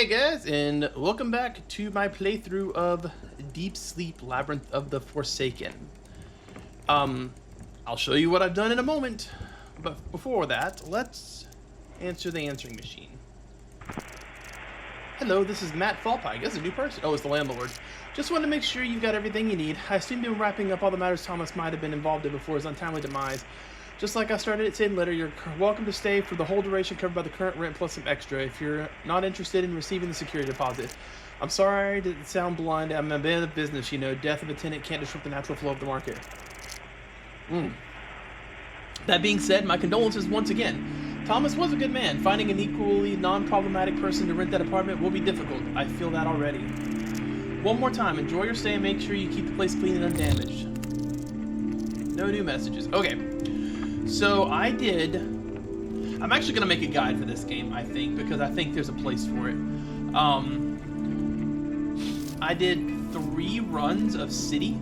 Hey guys, and welcome back to my playthrough of Deep Sleep Labyrinth of the Forsaken. I'll show you what I've done in a moment, but before that, let's answer the answering machine. Hello, this is Matt Fallpike. This is a new person. Oh, it's the landlord. Just wanted to make sure you've got everything you need. I assume you're wrapping up all the matters Thomas might have been involved in before his untimely demise. Just like I started it saying later, you're welcome to stay for the whole duration covered by the current rent plus some extra if you're not interested in receiving the security deposit. I'm sorry to sound blunt. I'm a bit of business, you know. Death of a tenant can't disrupt the natural flow of the market. That being said, my condolences once again. Thomas was a good man. Finding an equally non-problematic person to rent that apartment will be difficult. I feel that already. One more time, enjoy your stay and make sure you keep the place clean and undamaged. No new messages. Okay. So I'm actually going to make a guide for this game, I think, because I think there's a place for it. I did 3 runs of City,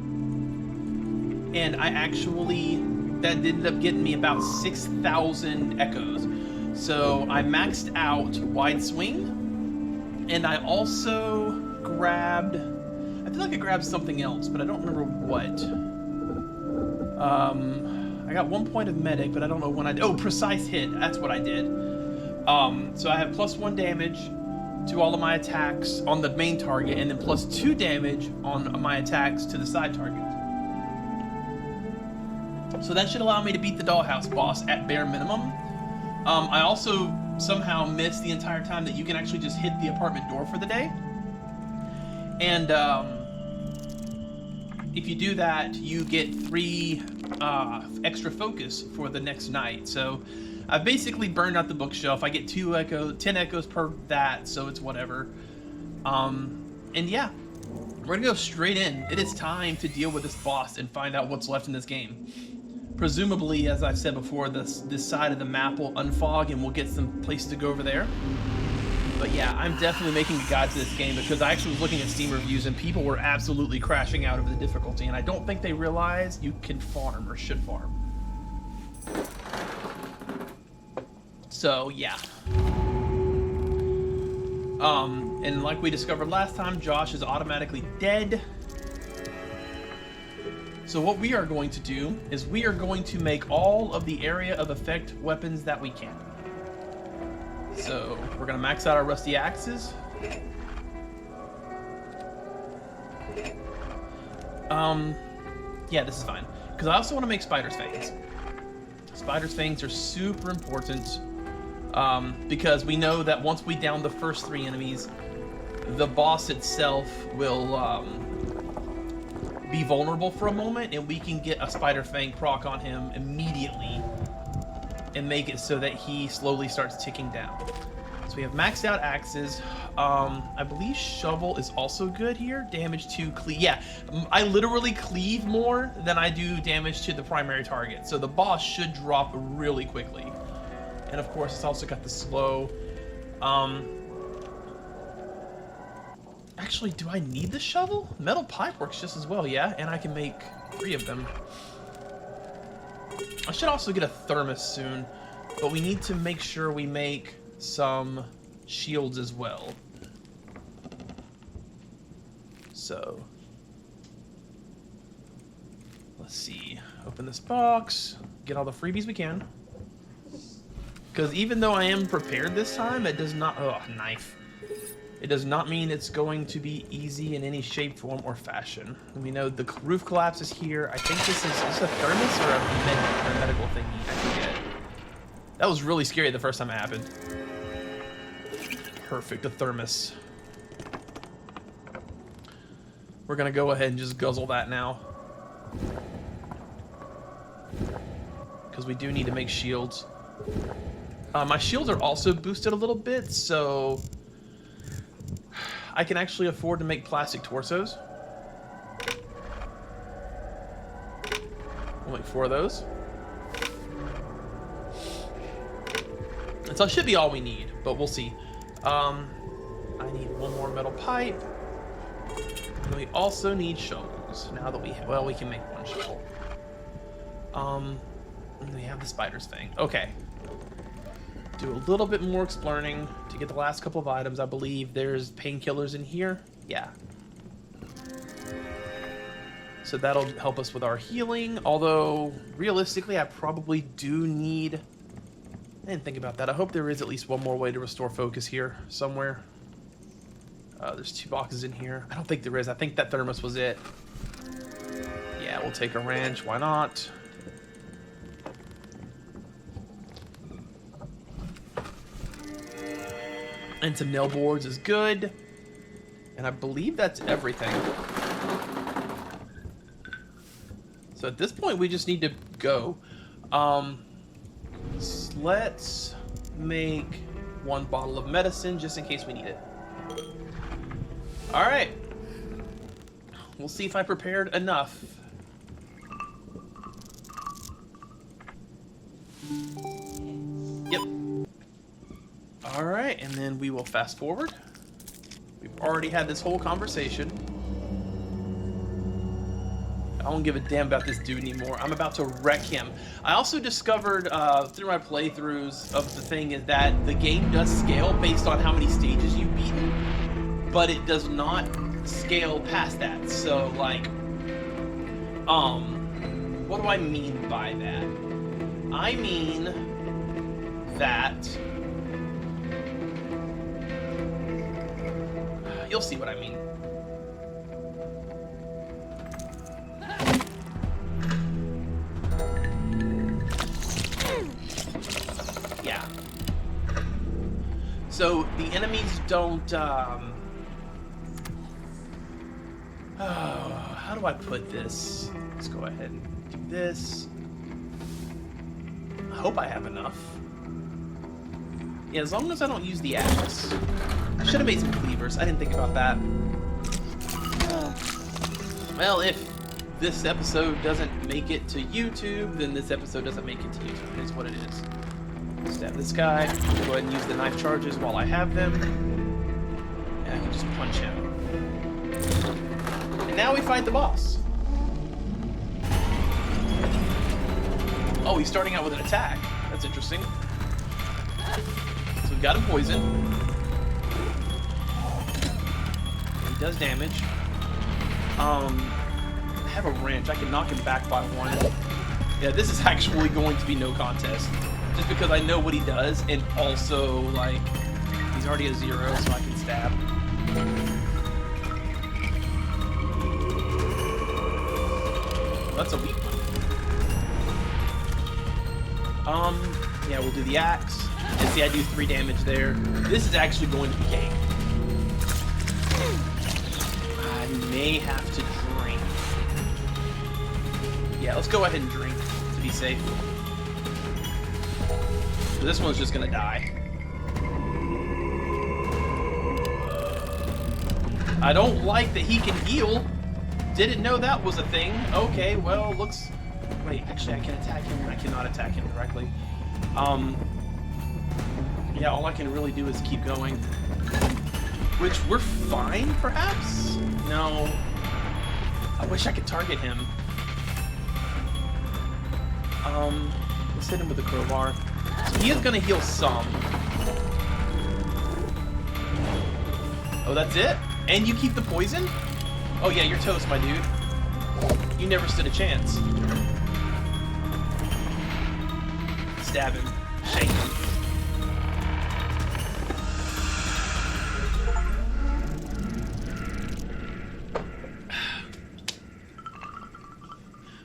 and that ended up getting me about 6,000 echoes. So I maxed out Wide Swing, and I also grabbed, I feel like I grabbed something else, but I don't remember what. I got 1 point of medic, but I don't know when I did. Oh, precise hit. That's what I did. So I have +1 damage to all of my attacks on the main target, and then +2 damage on my attacks to the side target. So that should allow me to beat the Dollhouse boss at bare minimum. I also somehow missed the entire time that you can actually just hit the apartment door for the day. And if you do that, you get 3 extra focus for the next night. So I've basically burned out the bookshelf. I get 10 echoes per that, so it's whatever. And yeah, we're gonna go straight in. It is time to deal with this boss and find out what's left in this game. Presumably, as I've said before, this side of the map will unfog and we'll get some place to go over there. But yeah, I'm definitely making a guide to this game because I actually was looking at Steam reviews and people were absolutely crashing out over the difficulty, and I don't think they realize you can farm or should farm. So yeah. And like we discovered last time, Josh is automatically dead. So what we are going to do is we are going to make all of the area of effect weapons that we can. So we're gonna max out our rusty axes. Yeah, this is fine. Because I also want to make Spider's Fangs. Spider's Fangs are super important. Because we know that once we down the first 3 enemies, the boss itself will be vulnerable for a moment, and we can get a Spider Fang proc on him immediately and make it so that he slowly starts ticking down. So we have maxed out axes. I believe shovel is also good here. Damage to cleave. Yeah, I literally cleave more than I do damage to the primary target. So the boss should drop really quickly. And of course, it's also got the slow. Actually, do I need the shovel? Metal pipe works just as well, yeah? And I can make 3 of them. I should also get a thermos soon, but we need to make sure we make some shields as well. So, let's see. Open this box, get all the freebies we can. Because even though I am prepared this time, it does not... Oh, knife. It does not mean it's going to be easy in any shape, form, or fashion. We know the roof collapse is here. I think this is a thermos or a medical thingy. I forget. That was really scary the first time it happened. Perfect, a thermos. We're gonna go ahead and just guzzle that now. Because we do need to make shields. My shields are also boosted a little bit, so I can actually afford to make plastic torsos. We'll make 4 of those. And so it should be all we need, but we'll see. I need 1 more metal pipe. And we also need shovels. Now that we can make 1 shovel. And we have the Spider's Fang. Okay. Do a little bit more exploring to get the last couple of items. I believe there's painkillers in here. Yeah. So that'll help us with our healing, although realistically I probably do need... I didn't think about that. I hope there is at least one more way to restore focus here somewhere. There's 2 boxes in here. I don't think there is. I think that thermos was it. Yeah, we'll take a wrench. Why not? And some nail boards is good. And I believe that's everything. So at this point, we just need to go. Let's make 1 bottle of medicine just in case we need it. All right. We'll see if I prepared enough. Yep. All right, and then we will fast forward. We've already had this whole conversation. I don't give a damn about this dude anymore. I'm about to wreck him. I also discovered through my playthroughs of the thing is that the game does scale based on how many stages you've beaten, but it does not scale past that. So, like, what do I mean by that? I mean that... You'll see what I mean. Yeah. So the enemies don't, how do I put this? Let's go ahead and do this. I hope I have enough. Yeah, as long as I don't use the axe. I should have made some cleavers. I didn't think about that. Well, if this episode doesn't make it to YouTube, then this episode doesn't make it to YouTube. It is what it is. Stab this guy. Go ahead and use the knife charges while I have them. And I can just punch him. And now we fight the boss. Oh, he's starting out with an attack. That's interesting. So we've got him poisoned. He does damage. I have a wrench. I can knock him back by 1. Yeah, this is actually going to be no contest. Just because I know what he does, and also, like, he's already a 0, so I can stab. That's a weak one. Yeah, we'll do the axe. And see, I do 3 damage there. This is actually going to be game. I may have to drink. Yeah, let's go ahead and drink to be safe. So this one's just gonna die. I don't like that he can heal. Didn't know that was a thing. Okay, well, looks... Wait, actually I can attack him. I cannot attack him directly. Yeah, all I can really do is keep going. Which, we're fine, perhaps? No. I wish I could target him. Let's hit him with the crowbar. So he is gonna heal some. Oh, that's it? And you keep the poison? Oh yeah, you're toast, my dude. You never stood a chance. Stab him. Shake him.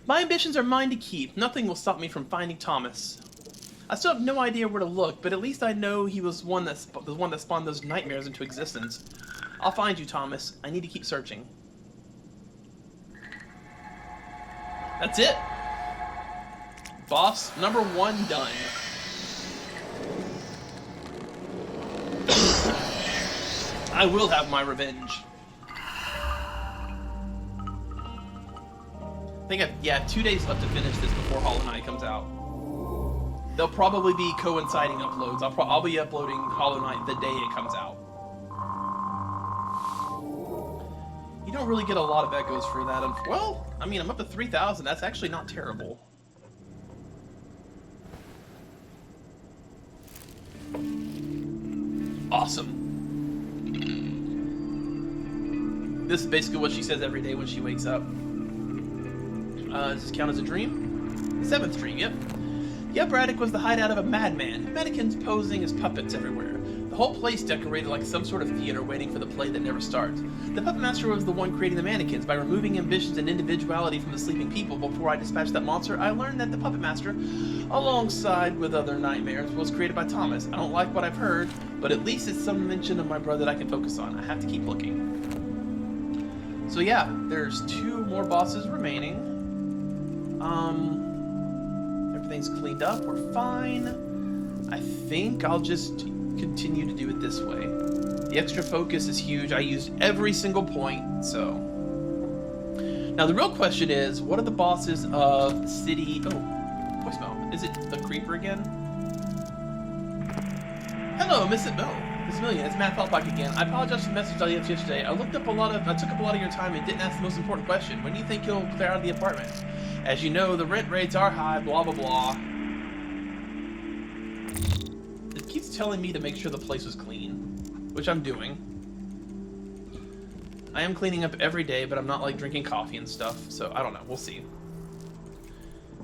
My ambitions are mine to keep. Nothing will stop me from finding Thomas. I still have no idea where to look, but at least I know he was the one that spawned those nightmares into existence. I'll find you, Thomas. I need to keep searching. That's it. Boss number 1 done. I will have my revenge. I think I have 2 days left to finish this before Hollow Knight comes out. They'll probably be coinciding uploads. I'll be uploading Hollow Knight the day it comes out. You don't really get a lot of echoes for that. Well, I mean, I'm up to 3,000. That's actually not terrible. This is basically what she says every day when she wakes up. Does this count as a dream? The 7th dream, yep. The upper attic was the hideout of a madman. Mannequins posing as puppets everywhere. The whole place decorated like some sort of theater waiting for the play that never starts. The puppet master was the one creating the mannequins. By removing ambitions and individuality from the sleeping people before I dispatched that monster, I learned that the puppet master, alongside with other nightmares, was created by Thomas. I don't like what I've heard, but at least it's some mention of my brother that I can focus on. I have to keep looking. So yeah, there's 2 more bosses remaining. Everything's cleaned up. We're fine. I think I'll just continue to do it this way. The extra focus is huge. I used every single point, so. Now the real question is, what are the bosses of the city? Oh, voicemail. Is it the creeper again? Hello, Miss Million. It's Matt Falpak again. I apologize for the message I left yesterday. I took up a lot of your time and didn't ask the most important question. When do you think you'll clear out of the apartment? As you know, the rent rates are high, blah, blah, blah. It keeps telling me to make sure the place was clean, which I'm doing. I am cleaning up every day, but I'm not like drinking coffee and stuff, so I don't know. We'll see.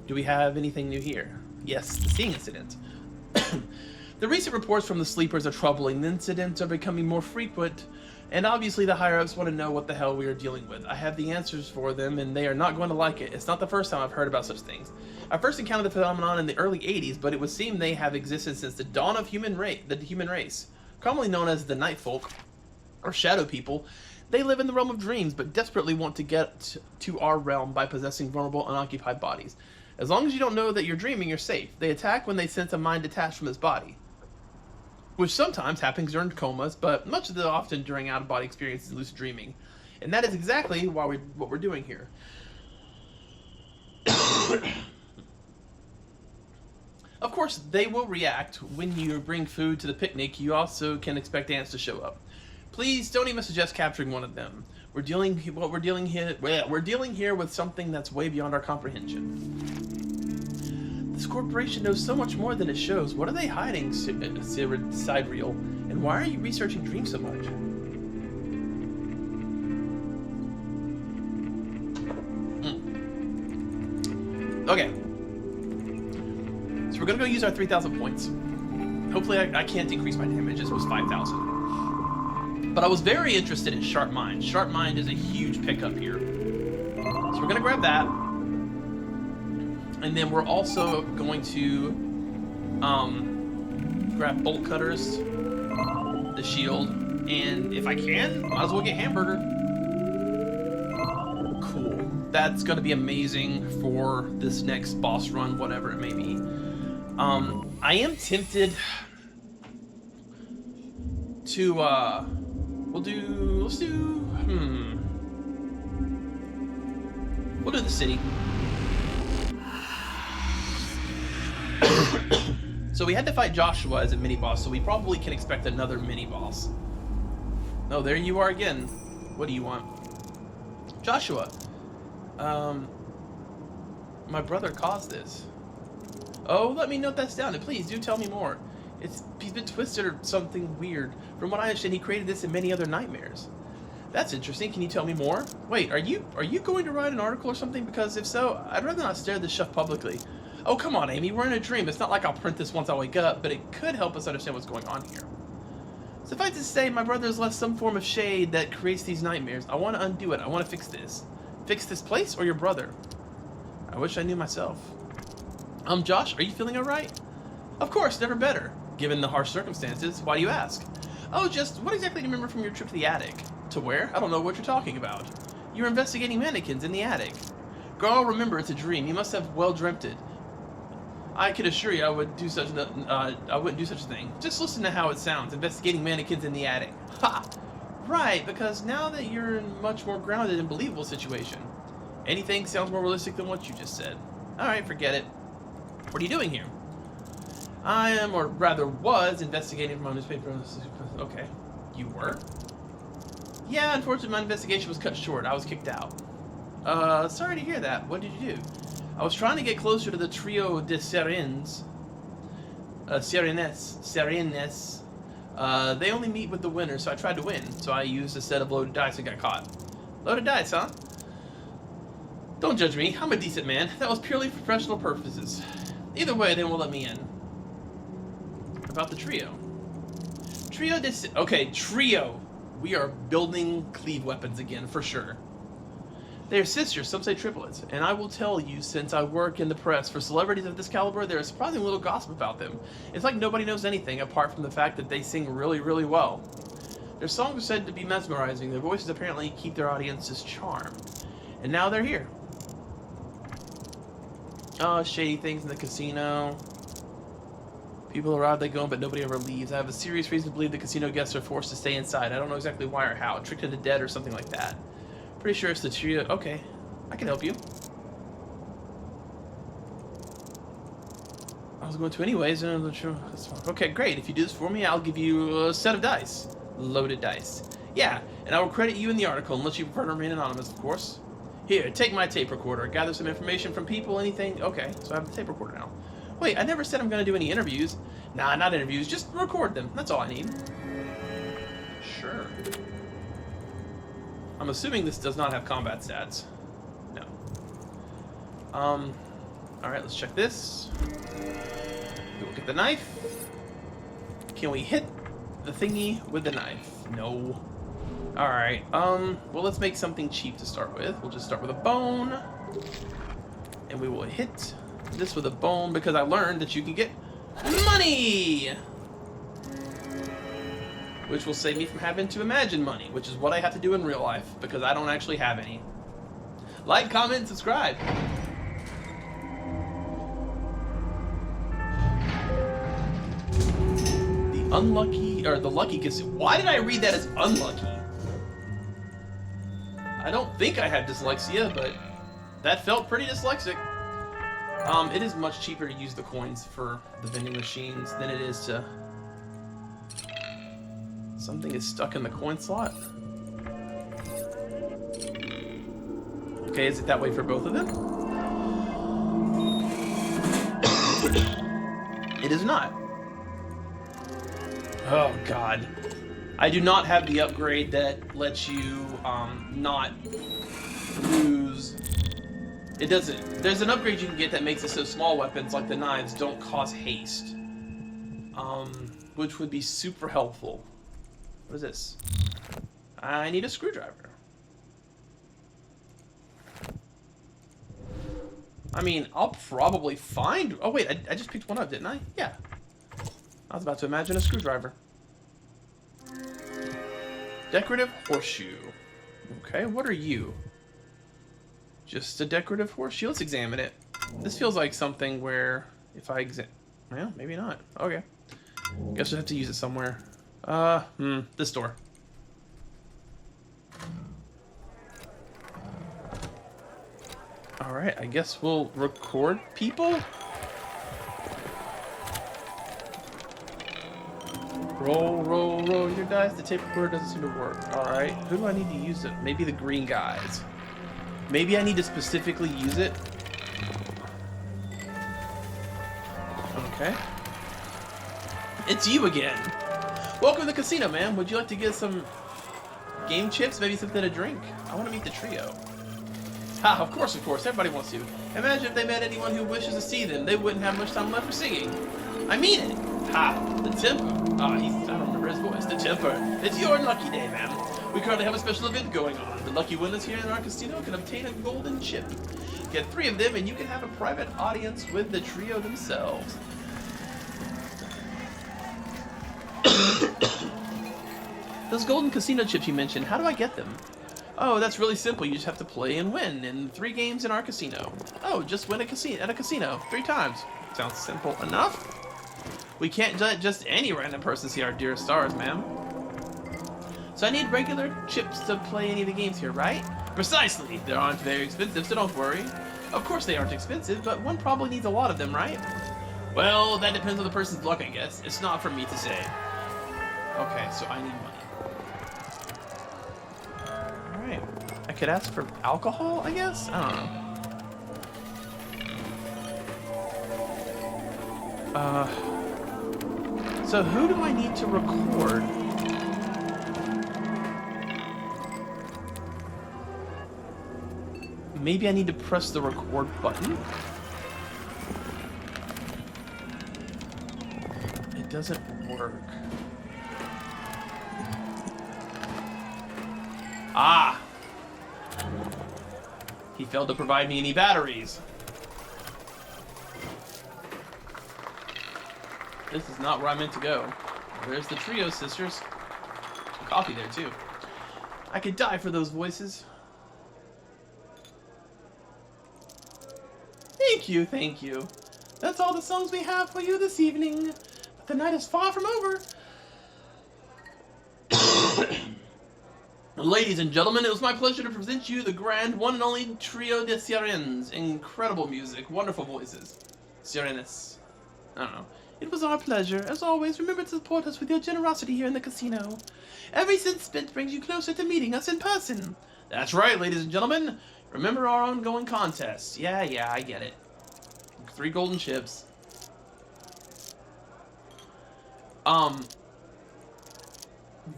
Do we have anything new here? Yes, the seeing incident. The recent reports from the sleepers are troubling. The incidents are becoming more frequent, and obviously the higher-ups want to know what the hell we are dealing with. I have the answers for them, and they are not going to like it. It's not the first time I've heard about such things. I first encountered the phenomenon in the early 80s, but it would seem they have existed since the dawn of the human race. Commonly known as the Night Folk, or Shadow People, they live in the realm of dreams, but desperately want to get to our realm by possessing vulnerable, unoccupied bodies. As long as you don't know that you're dreaming, you're safe. They attack when they sense a mind detached from its body, which sometimes happens during comas, but much of the often during out-of-body experiences and lucid dreaming. And that is exactly what we're doing here. Of course, they will react. When you bring food to the picnic, you also can expect ants to show up. Please don't even suggest capturing one of them. We're dealing here with something that's way beyond our comprehension. This corporation knows so much more than it shows. What are they hiding, Sidereal? And why are you researching dreams so much? Okay. So we're gonna go use our 3,000 points. Hopefully I can't increase my damage. This was 5,000. But I was very interested in Sharp Mind. Sharp Mind is a huge pickup here. So we're gonna grab that. And then we're also going to grab bolt cutters, the shield, and if I can, might as well get hamburger. Cool. That's gonna be amazing for this next boss run, whatever it may be. I am tempted to we'll do the city. So we had to fight Joshua as a mini-boss, so we probably can expect another mini-boss. Oh, there you are again. What do you want? Joshua. My brother caused this. Oh, let me note that down, and please do tell me more. He's been twisted or something weird. From what I understand, he created this in many other nightmares. That's interesting. Can you tell me more? Wait, are you going to write an article or something? Because if so, I'd rather not stare this stuff publicly. Oh, come on, Amy. We're in a dream. It's not like I'll print this once I wake up, but it could help us understand what's going on here. Suffice to say, my brother has left some form of shade that creates these nightmares. I want to undo it. I want to fix this. Fix this place or your brother? I wish I knew myself. Josh, are you feeling alright? Of course, never better. Given the harsh circumstances, why do you ask? Oh, just, what exactly do you remember from your trip to the attic? To where? I don't know what you're talking about. You were investigating mannequins in the attic. Girl, remember, it's a dream. You must have well dreamt it. I can assure you I wouldn't do such a thing. Just listen to how it sounds, investigating mannequins in the attic. Ha! Right, because now that you're in a much more grounded and believable situation. Anything sounds more realistic than what you just said. Alright, forget it. What are you doing here? I am, or rather was, investigating from my newspaper. Okay. You were? Yeah, unfortunately my investigation was cut short. I was kicked out. Sorry to hear that. What did you do? I was trying to get closer to the trio de Serenes. Serenes. They only meet with the winner, so I tried to win. So I used a set of loaded dice and got caught. Loaded dice, huh? Don't judge me. I'm a decent man. That was purely for professional purposes. Either way, they won't let me in. About the trio. Trio this. Okay, trio. We are building cleave weapons again, for sure. They are sisters, some say triplets, and I will tell you, since I work in the press for celebrities of this caliber, there is surprisingly little gossip about them. It's like nobody knows anything, apart from the fact that they sing really, really well. Their songs are said to be mesmerizing, their voices apparently keep their audiences charmed. And now they're here. Oh, shady things in the casino. People arrive, they go, but nobody ever leaves. I have a serious reason to believe the casino guests are forced to stay inside. I don't know exactly why or how. Tricked into debt or something like that. Pretty sure it's the trio. Okay, I can help you. I was going to anyways. Okay, great. If you do this for me, I'll give you a set of dice. Loaded dice. Yeah, and I will credit you in the article, unless you prefer to remain anonymous, of course. Here, take my tape recorder. Gather some information from people, anything. Okay, so I have the tape recorder now. Wait, I never said I'm going to do any interviews. Nah, not interviews. Just record them. That's all I need. Sure. I'm assuming this does not have combat stats. No. Alright, let's check this. We'll get the knife. Can we hit the thingy with the knife? No. Alright, well, let's make something cheap to start with. We'll just start with a bone. And we will hit this with a bone because I learned that you can get money! Which will save me from having to imagine money, which is what I have to do in real life, because I don't actually have any. Like, comment, and subscribe. The unlucky, or the lucky casino. Why did I read that as unlucky? I don't think I have dyslexia, but that felt pretty dyslexic. It is much cheaper to use the coins for the vending machines than it is to... Something is stuck in the coin slot. Okay, is it that way for both of them? It is not. Oh, God. I do not have the upgrade that lets you not lose. It doesn't. There's an upgrade you can get that makes it so small weapons like the knives don't cause haste. Which would be super helpful. What is this? I need a screwdriver. I mean, I'll probably find... Oh, wait, I just picked one up, didn't I? Yeah. I was about to imagine a screwdriver. Decorative horseshoe. Okay, what are you? Just a decorative horseshoe? Let's examine it. This feels like something where if I well, maybe not. Okay. Guess we'll have to use it somewhere. This door. Alright, I guess we'll record people? Roll, roll, roll your dice. The tape recorder doesn't seem to work. Alright, who do I need to use it? Maybe the green guys. Maybe I need to specifically use it. Okay. It's you again. Welcome to the casino, man. Would you like to get some game chips? Maybe something to drink? I want to meet the trio. Ha, of course, everybody wants to. Imagine if they met anyone who wishes to see them. They wouldn't have much time left for singing. I mean it. Ha, the temper. I don't remember his voice. The temper. It's your lucky day, ma'am. We currently have a special event going on. The lucky winners here in our casino can obtain a golden chip. Get 3 of them and you can have a private audience with the trio themselves. Those golden casino chips you mentioned, how do I get them? Oh, that's really simple. You just have to play and win in 3 games in our casino. Oh, just win at a casino 3 times. Sounds simple enough. We can't let just any random person see our dear stars, ma'am. So I need regular chips to play any of the games here, right? Precisely. They aren't very expensive, so don't worry. Of course they aren't expensive, but one probably needs a lot of them, right? Well, that depends on the person's luck, I guess. It's not for me to say. Okay, so I need money. Alright. I could ask for alcohol, I guess? I don't know. So who do I need to record? maybe I need to press the record button. It doesn't work. Ah! He failed to provide me any batteries. This is not where I meant to go. There's the trio sisters. Some coffee there, too. I could die for those voices. Thank you, thank you. That's all the songs we have for you this evening. But the night is far from over. Ladies and gentlemen, it was my pleasure to present you the grand one and only Trio de Sirens. Incredible music, wonderful voices. Sirenes. I don't know. It was our pleasure. As always, remember to support us with your generosity here in the casino. Every cent spent brings you closer to meeting us in person. That's right, ladies and gentlemen. Remember our ongoing contest. Yeah, I get it. 3 golden chips.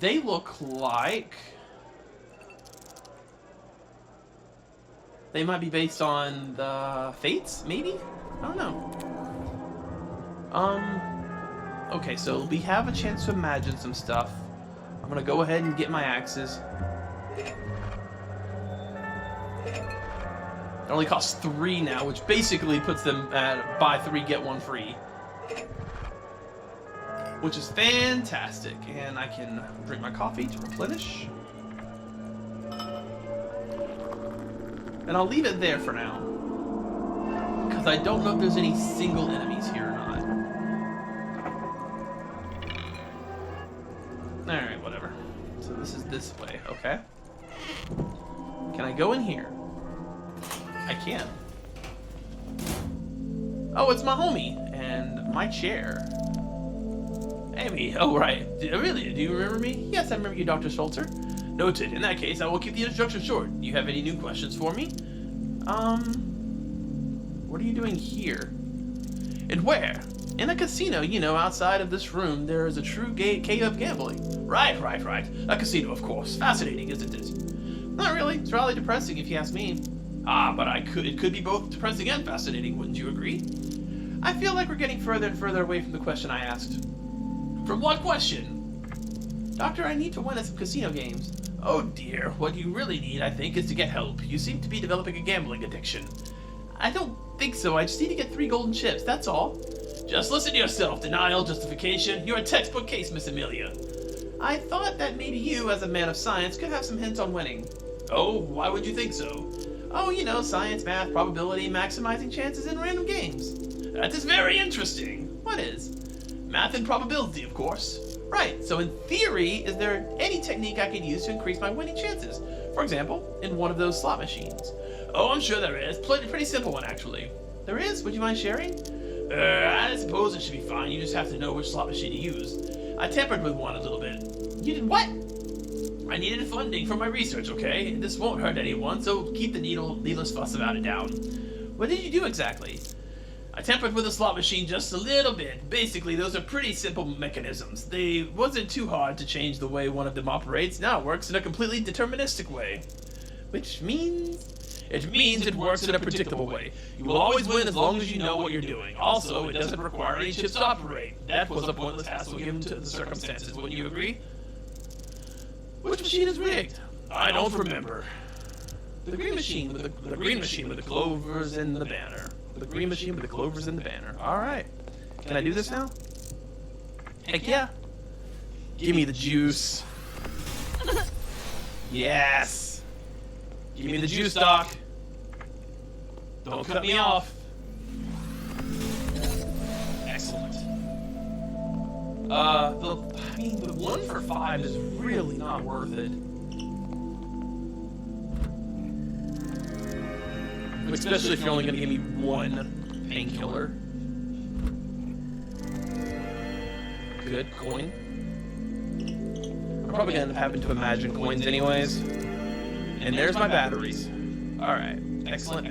They look like... they might be based on the Fates, maybe? I don't know. Okay, so we have a chance to imagine some stuff. I'm gonna go ahead and get my axes. It only costs 3 now, which basically puts them at buy 3, get 1 free. Which is fantastic. And I can drink my coffee to replenish. And I'll leave it there for now. Because I don't know if there's any single enemies here or not. Alright, whatever. So this is this way, okay? Can I go in here? I can. Oh, it's my homie. And my chair. Amy, oh right. Really? Do you remember me? Yes, I remember you, Dr. Schultzer. Noted. In that case, I will keep the introduction short. Do you have any new questions for me? What are you doing here? And where? In a casino, you know, outside of this room, there is a true cave of gambling. Right. A casino, of course. Fascinating, isn't it? Not really. It's rather depressing, if you ask me. Ah, but it could be both depressing and fascinating, wouldn't you agree? I feel like we're getting further and further away from the question I asked. From what question? Doctor, I need to win at some casino games. Oh dear, what you really need, I think, is to get help. You seem to be developing a gambling addiction. I don't think so. I just need to get 3 golden chips, that's all. Just listen to yourself. Denial, justification. You're a textbook case, Miss Amelia. I thought that maybe you, as a man of science, could have some hints on winning. Oh, why would you think so? Oh, you know, science, math, probability, maximizing chances in random games. That is very interesting. What is? Math and probability, of course. Right, so in theory, is there any technique I could use to increase my winning chances? For example, in one of those slot machines. Oh, I'm sure there is. Pretty simple one, actually. There is? Would you mind sharing? I suppose it should be fine. You just have to know which slot machine to use. I tampered with one a little bit. You did what? I needed funding for my research, okay? This won't hurt anyone, so keep the needless fuss about it down. What did you do exactly? I tampered with the slot machine just a little bit. Basically, those are pretty simple mechanisms. They wasn't too hard to change the way one of them operates. Now it works in a completely deterministic way. Which means... It means it works in a predictable way. You will always win as long as you know what you're doing. Also, it doesn't require any chips to operate. That was a pointless hassle given to the circumstances, wouldn't you agree? Which machine is rigged? I don't remember. The green machine with the clovers and the banner. The green machine with the clovers and the banner. Alright. Can I do this now? Heck yeah. Give me the juice. Yes. Give me the juice, Doc. Don't cut me off. Excellent. The 1 for 5 is really not worth it. Especially if you're only going to give me 1 painkiller. Good, coin. I'm probably going to end up having to imagine coins anyways. And there's my batteries. Alright. Excellent.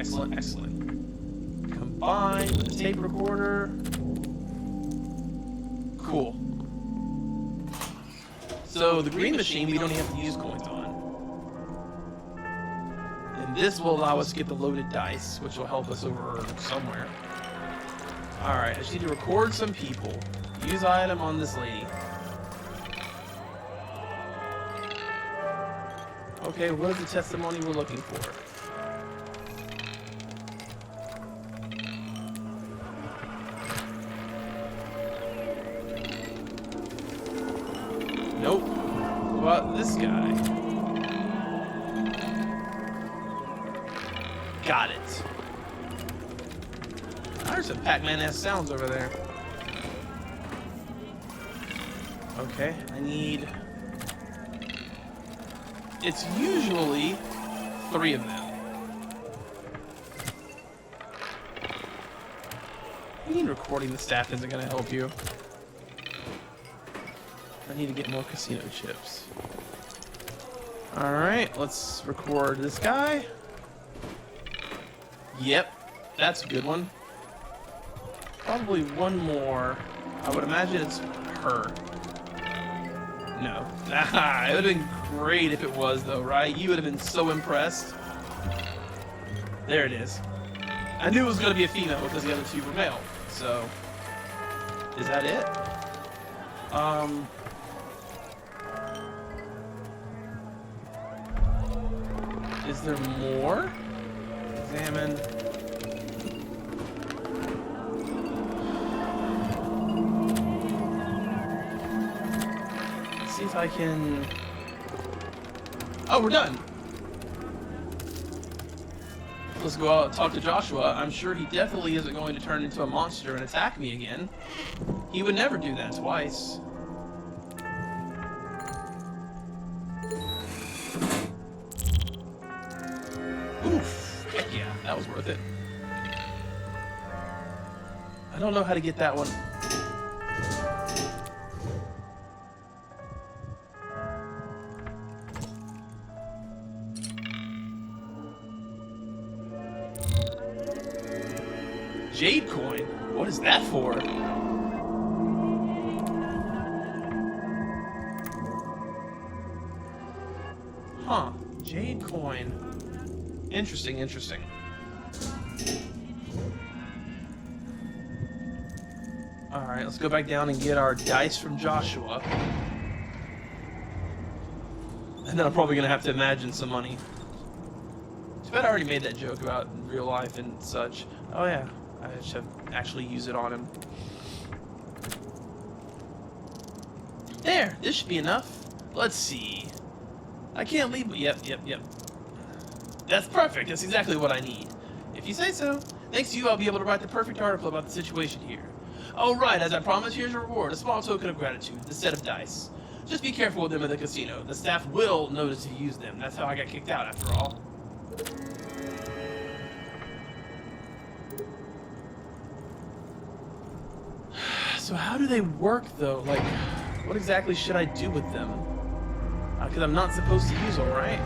Combine with the tape recorder. Cool. So the green machine we don't even have to use coins on. And This will allow us to get the loaded dice, which will help us over somewhere. Alright, I just need to record some people. Use item on this lady. Okay, what is the testimony we're looking for? Nope. What about this guy? Got it. There's some Pac-Man-esque sounds over there. Okay, I need... It's usually 3 of them. I mean, recording the staff isn't going to help you. I need to get more casino chips. Alright, let's record this guy. Yep, that's a good one. Probably one more. I would imagine it's her. No. It would have been great if it was, though, right? You would have been so impressed. There it is. I knew it was going to be a female because the other 2 were male. So, is that it? Is there more? Examine. Let's see if I can... Oh, we're done. Let's go out and talk to Joshua. I'm sure he definitely isn't going to turn into a monster and attack me again. He would never do that twice. Oof. Heck yeah, that was worth it. I don't know how to get that one. Jade coin? What is that for? Huh. Jade coin. Interesting, interesting. Alright, let's go back down and get our dice from Joshua. And then I'm probably going to have to imagine some money. Too bad I already made that joke about real life and such. Oh yeah. I should actually use it on him. There! This should be enough. Let's see. I can't leave... Yep. That's perfect. That's exactly what I need. If you say so. Thanks to you, I'll be able to write the perfect article about the situation here. Oh, right. As I promised, here's your reward. A small token of gratitude. The set of dice. Just be careful with them at the casino. The staff will notice you use them. That's how I got kicked out, after all. So how do they work, though? Like, what exactly should I do with them? Because I'm not supposed to use them, right?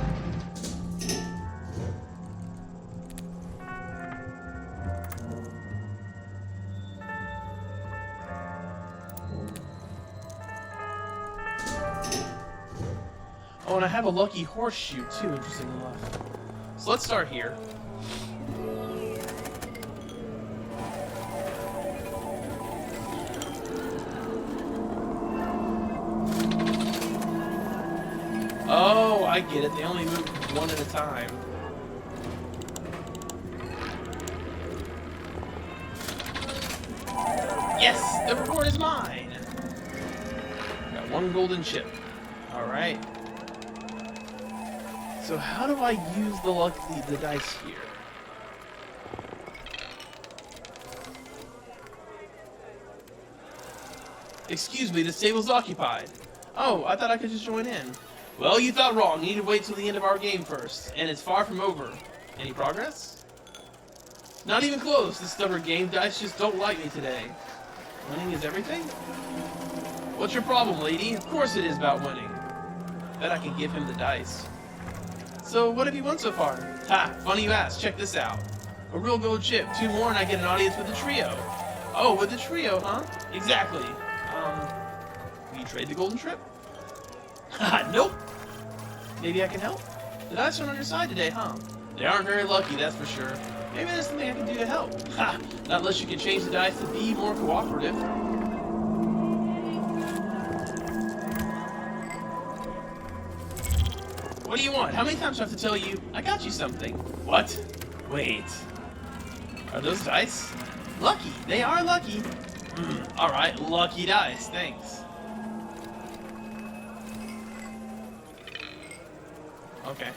Oh, and I have a lucky horseshoe, too, interesting enough. So let's start here. Oh, I get it. They only move one at a time. Yes! The reward is mine! Got 1 golden chip. Alright. So how do I use the dice here? Excuse me, this table's occupied. Oh, I thought I could just join in. Well, you thought wrong. You need to wait till the end of our game first. And it's far from over. Any progress? Not even close. This stubborn game dice just don't like me today. Winning is everything? What's your problem, lady? Of course it is about winning. Bet I can give him the dice. So, what have you won so far? Ha! Funny you ask. Check this out. A real gold chip. 2 more and I get an audience with the trio. Oh, with the trio, huh? Exactly. Will you trade the golden trip? Haha, nope. Maybe I can help? The dice are on your side today, huh? They aren't very lucky, that's for sure. Maybe there's something I can do to help. Ha! Not unless you can change the dice to be more cooperative. What do you want? How many times do I have to tell you, I got you something? What? Wait. Are those dice? Lucky. They are lucky. Alright, lucky dice. Thanks. Okay.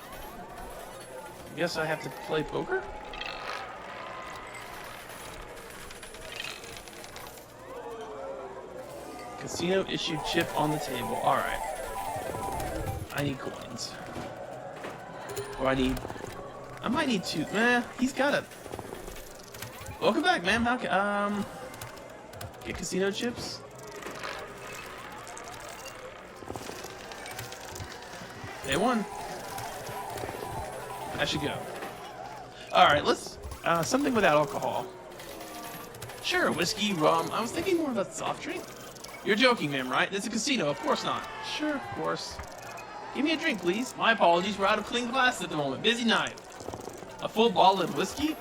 I guess I have to play poker? Casino issued chip on the table. Alright. I need coins. Or I might need two. Meh, he's got it. Welcome back, ma'am. How can, get casino chips? They won. I should go. Alright, let's, something without alcohol. Sure, whiskey, rum. I was thinking more of a soft drink. You're joking, ma'am, right? It's a casino, of course not. Sure, of course. Give me a drink, please. My apologies, we're out of clean glass at the moment. Busy night. A full bottle of whiskey?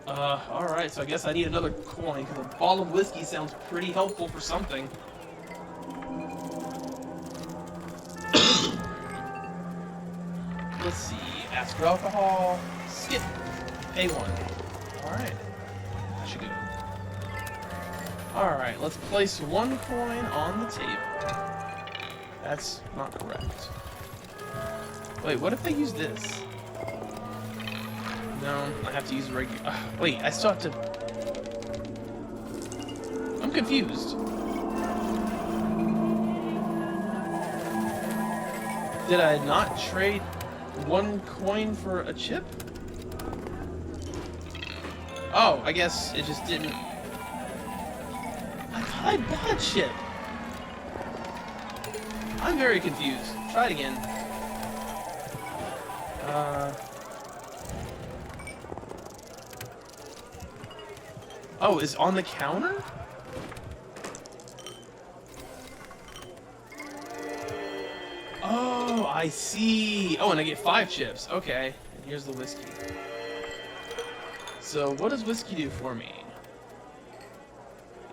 Alright, so I guess I need another coin, because a bottle of whiskey sounds pretty helpful for something. Let's see. Ask for alcohol. Skip. Pay one. Alright. I should go. Alright, let's place one coin on the table. That's not correct. Wait, what if I use this? No, I have to use regular. Wait, I still have to. I'm confused. Did I not trade one coin for a chip? Oh, I guess it just didn't. I thought I bought a chip. I'm very confused. Try it again. Oh, it's on the counter? Oh, I see. Oh, and I get 5 chips. Okay. And here's the whiskey. So, what does whiskey do for me?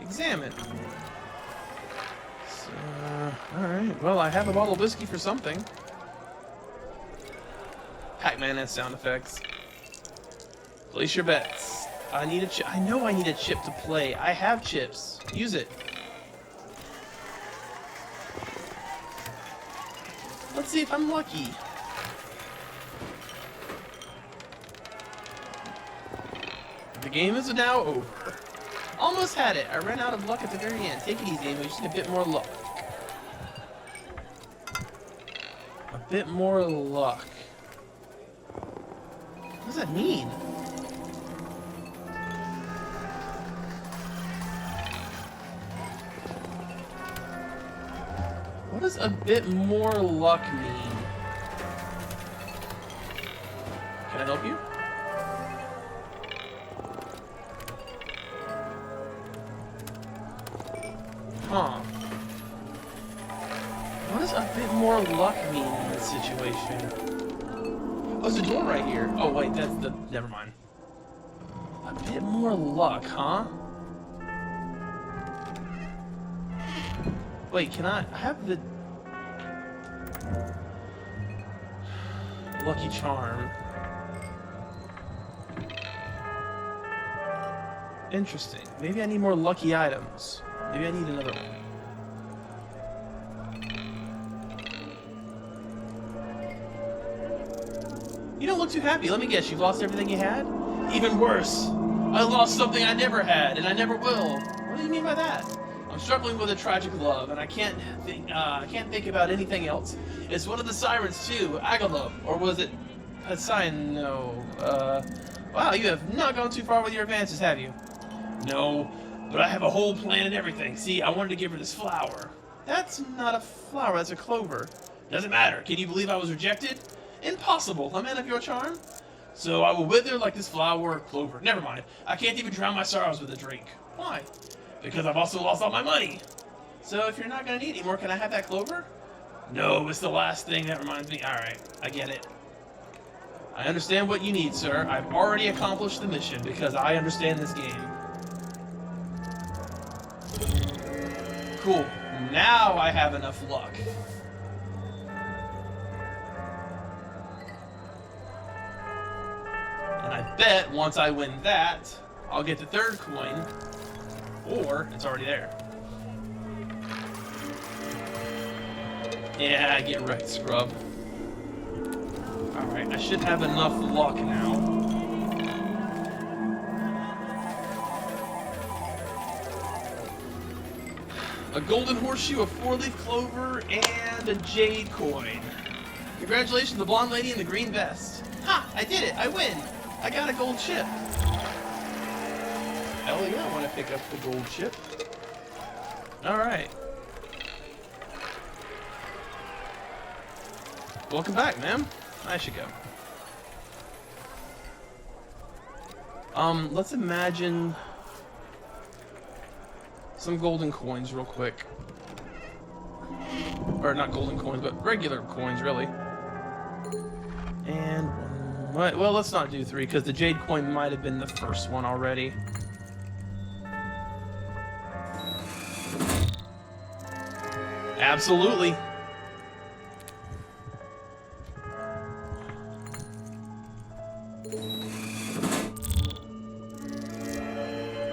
Examine. So, alright. Well, I have a bottle of whiskey for something. Pac-Man has sound effects. Place your bets. I need a chip. I know I need a chip to play. I have chips. Use it. Let's see if I'm lucky. The game is now over. Almost had it. I ran out of luck at the very end. Take it easy, Amy. We just need a bit more luck. A bit more luck. What does that mean? What does a bit more luck mean? Can I help you? Huh. What does a bit more luck mean in this situation? Oh, there's a door right here. Oh, wait, that's the... Never mind. A bit more luck, huh? Wait, can I have the... Lucky Charm. Interesting. Maybe I need more lucky items. Maybe I need another one. You don't look too happy. Let me guess, you've lost everything you had? Even worse. I lost something I never had, and I never will. What do you mean by that? I'm struggling with a tragic love, and I can't think about anything else. It's one of the sirens too, Agalov, or was it Hassan? No. Wow, you have not gone too far with your advances, have you? No, but I have a whole plan and everything. See, I wanted to give her this flower. That's not a flower, that's a clover. Doesn't matter. Can you believe I was rejected? Impossible. A man of your charm? So I will wither like this flower or clover. Never mind. I can't even drown my sorrows with a drink. Why? Because I've also lost all my money. So if you're not gonna need any more, can I have that clover? No, it's the last thing that reminds me. Alright, I get it. I understand what you need, sir. I've already accomplished the mission because I understand this game. Cool. Now I have enough luck. And I bet once I win that, I'll get the third coin. Or it's already there. Yeah, get right, scrub. Alright, I should have enough luck now. A golden horseshoe, a 4-leaf clover, and a jade coin. Congratulations, the blonde lady in the green vest. Ha! I did it! I win! I got a gold chip. Hell yeah, I want to pick up the gold chip. Alright. Welcome back, ma'am. I should go. Let's imagine some golden coins real quick. Or not golden coins, but regular coins, really. And one, well, let's not do 3, because the jade coin might have been the first one already. Absolutely.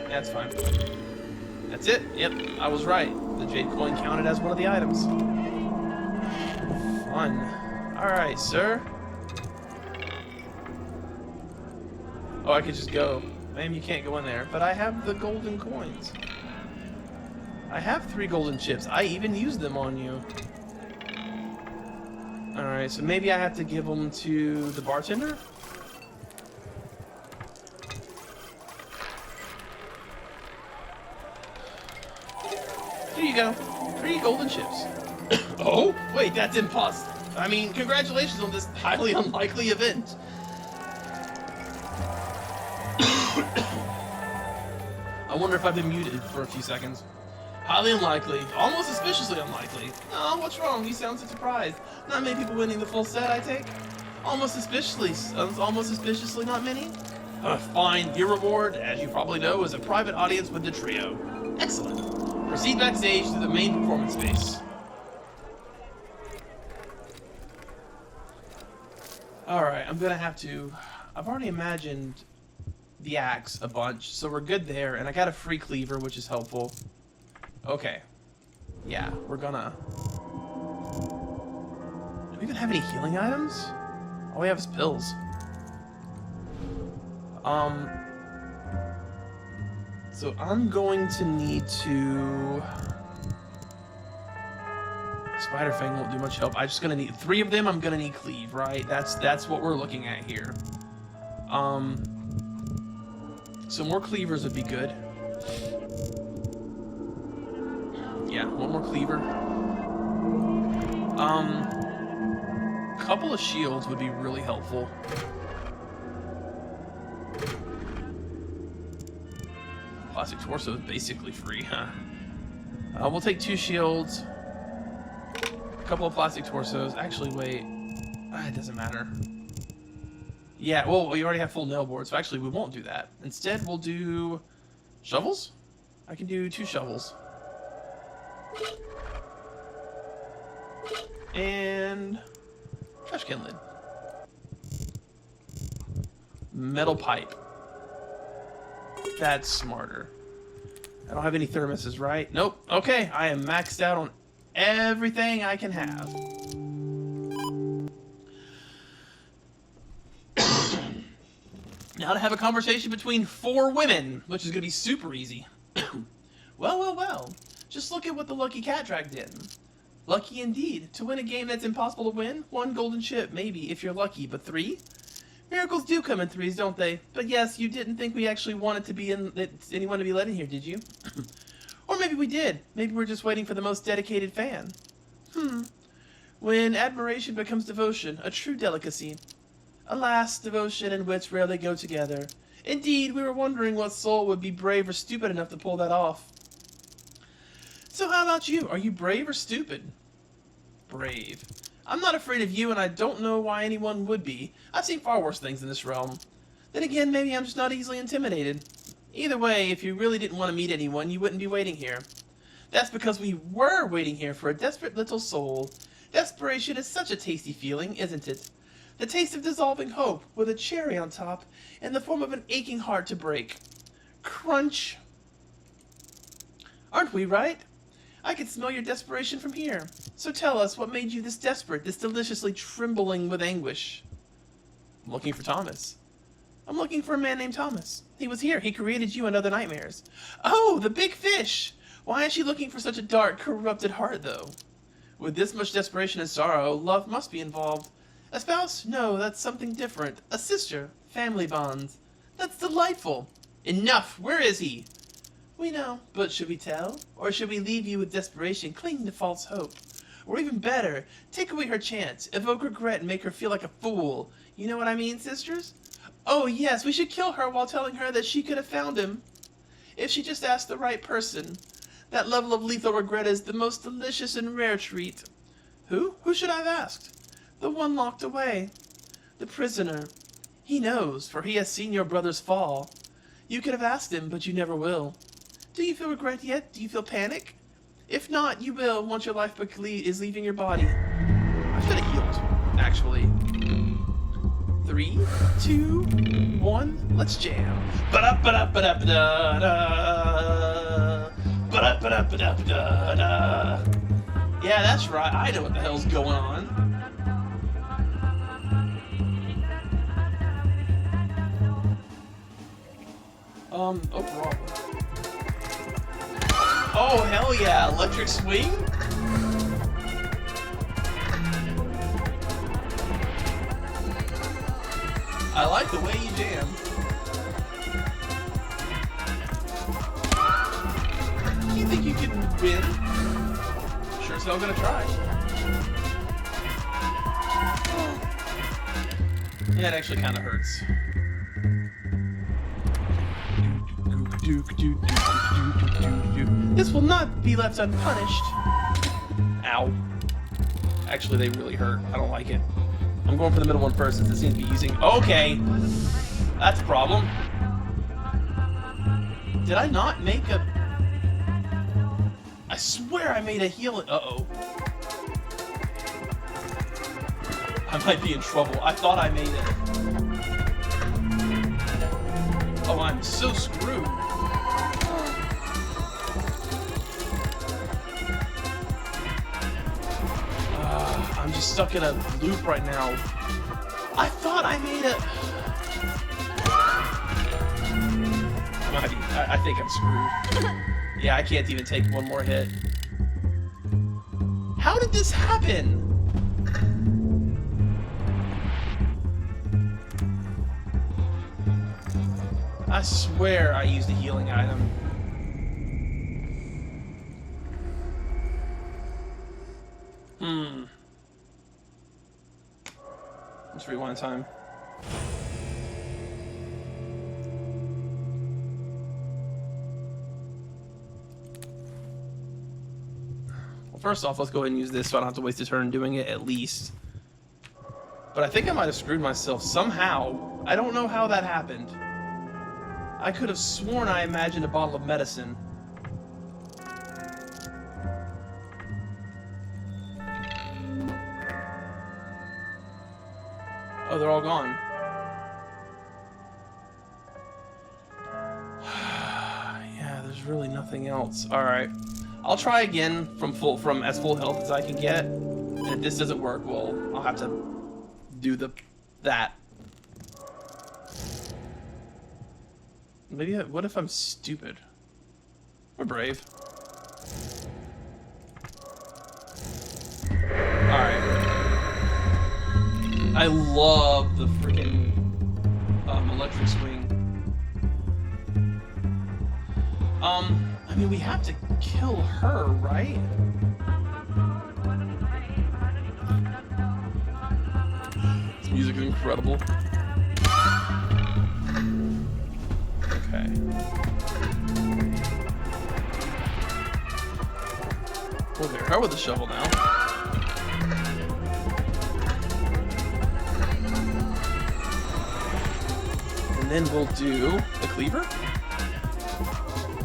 That's fine. That's it. Yep, I was right. The jade coin counted as one of the items. Fun. Alright, sir. Oh, I could just go. Ma'am, you can't go in there. But I have the golden coins. I have 3 golden chips. I even used them on you. Alright, so maybe I have to give them to the bartender? Here you go. 3 golden chips. Oh? Wait, that's impossible. I mean, congratulations on this highly unlikely event. I wonder if I've been muted for a few seconds. Highly unlikely. Almost suspiciously unlikely. Oh, what's wrong? You sound so surprised. Not many people winning the full set, I take. Almost suspiciously not many. Fine. Your reward, as you probably know, is a private audience with the trio. Excellent. Proceed backstage to the main performance space. Alright, I'm gonna have to... I've already imagined the axe a bunch, so we're good there, and I got a free cleaver, which is helpful. Okay. Yeah, we're gonna... Do we even have any healing items? All we have is pills. So I'm going to need to... Spider Fang won't do much help. I'm just gonna need 3 of them. I'm gonna need cleave, right? That's what we're looking at here. So more cleavers would be good. Yeah, 1 more cleaver. Couple of shields would be really helpful. Plastic torso is basically free, huh? We'll take 2 shields. A couple of plastic torsos. Actually, wait. It doesn't matter. Yeah, well, we already have full nail boards, so actually we won't do that. Instead, we'll do shovels? I can do 2 shovels. And trash can lid. Metal pipe. That's smarter. I don't have any thermoses, right? Nope. Okay, I am maxed out on everything I can have. Now to have a conversation between 4 women, which is going to be super easy. Well, well, well. Just look at what the Lucky Cat Drag did. Lucky indeed. To win a game that's impossible to win, 1 golden chip, maybe, if you're lucky, but 3? Miracles do come in 3s, don't they? But yes, you didn't think we actually wanted to be anyone to be let in here, did you? Or maybe we did. Maybe we're just waiting for the most dedicated fan. When admiration becomes devotion, a true delicacy. Alas, devotion and wits rarely go together. Indeed, we were wondering what soul would be brave or stupid enough to pull that off. So how about you? Are you brave or stupid? Brave. I'm not afraid of you, and I don't know why anyone would be. I've seen far worse things in this realm. Then again, maybe I'm just not easily intimidated. Either way, if you really didn't want to meet anyone, you wouldn't be waiting here. That's because we were waiting here for a desperate little soul. Desperation is such a tasty feeling, isn't it? The taste of dissolving hope, with a cherry on top, in the form of an aching heart to break. Crunch. Aren't we right? I can smell your desperation from here. So tell us, what made you this desperate, this deliciously trembling with anguish? I'm looking for Thomas. I'm looking for a man named Thomas. He was here. He created you and other nightmares. Oh, the big fish! Why is she looking for such a dark, corrupted heart, though? With this much desperation and sorrow, love must be involved. A spouse? No, that's something different. A sister. Family bonds. That's delightful. Enough! Where is he? We know, but should we tell? Or should we leave you with desperation, clinging to false hope? Or even better, take away her chance, evoke regret and make her feel like a fool. You know what I mean, sisters? Oh yes, we should kill her while telling her that she could have found him. If she just asked the right person. That level of lethal regret is the most delicious and rare treat. Who? Who should I have asked? The one locked away. The prisoner. He knows, for he has seen your brother's fall. You could have asked him, but you never will. Do you feel regret yet? Do you feel panic? If not, you will once your life is leaving your body. I should have healed, actually. 3, 2, 1, let's jam. Yeah, that's right. I know what the hell's going on. Overall. Oh, hell yeah. Electric swing? I like the way you jam. Do you think you can win? Sure as hell gonna try. Yeah, it actually kind of hurts. This will not be left unpunished. Ow. Actually, they really hurt. I don't like it. I'm going for the middle one first since it seems to be using... Okay. That's a problem. Did I not make a... I swear I made a heal... Uh-oh. I might be in trouble. I thought I made it. Oh, I'm so screwed. I'm just stuck in a loop right now. I thought I made it. I think I'm screwed. Yeah, I can't even take one more hit. How did this happen? I swear I used a healing item. Let's rewind time. Well, first off, let's go ahead and use this so I don't have to waste a turn doing it at least. But I think I might have screwed myself somehow. I don't know how that happened. I could have sworn I imagined a bottle of medicine. Oh, they're all gone. Yeah, there's really nothing else. All right, I'll try again from as full health as I can get. And if this doesn't work, well, I'll have to do that. Maybe. What if I'm stupid? Or brave? All right. I love the freaking electric swing. I mean, we have to kill her, right? This music is incredible. Okay. We'll hit her with a shovel now. And then we'll do the cleaver.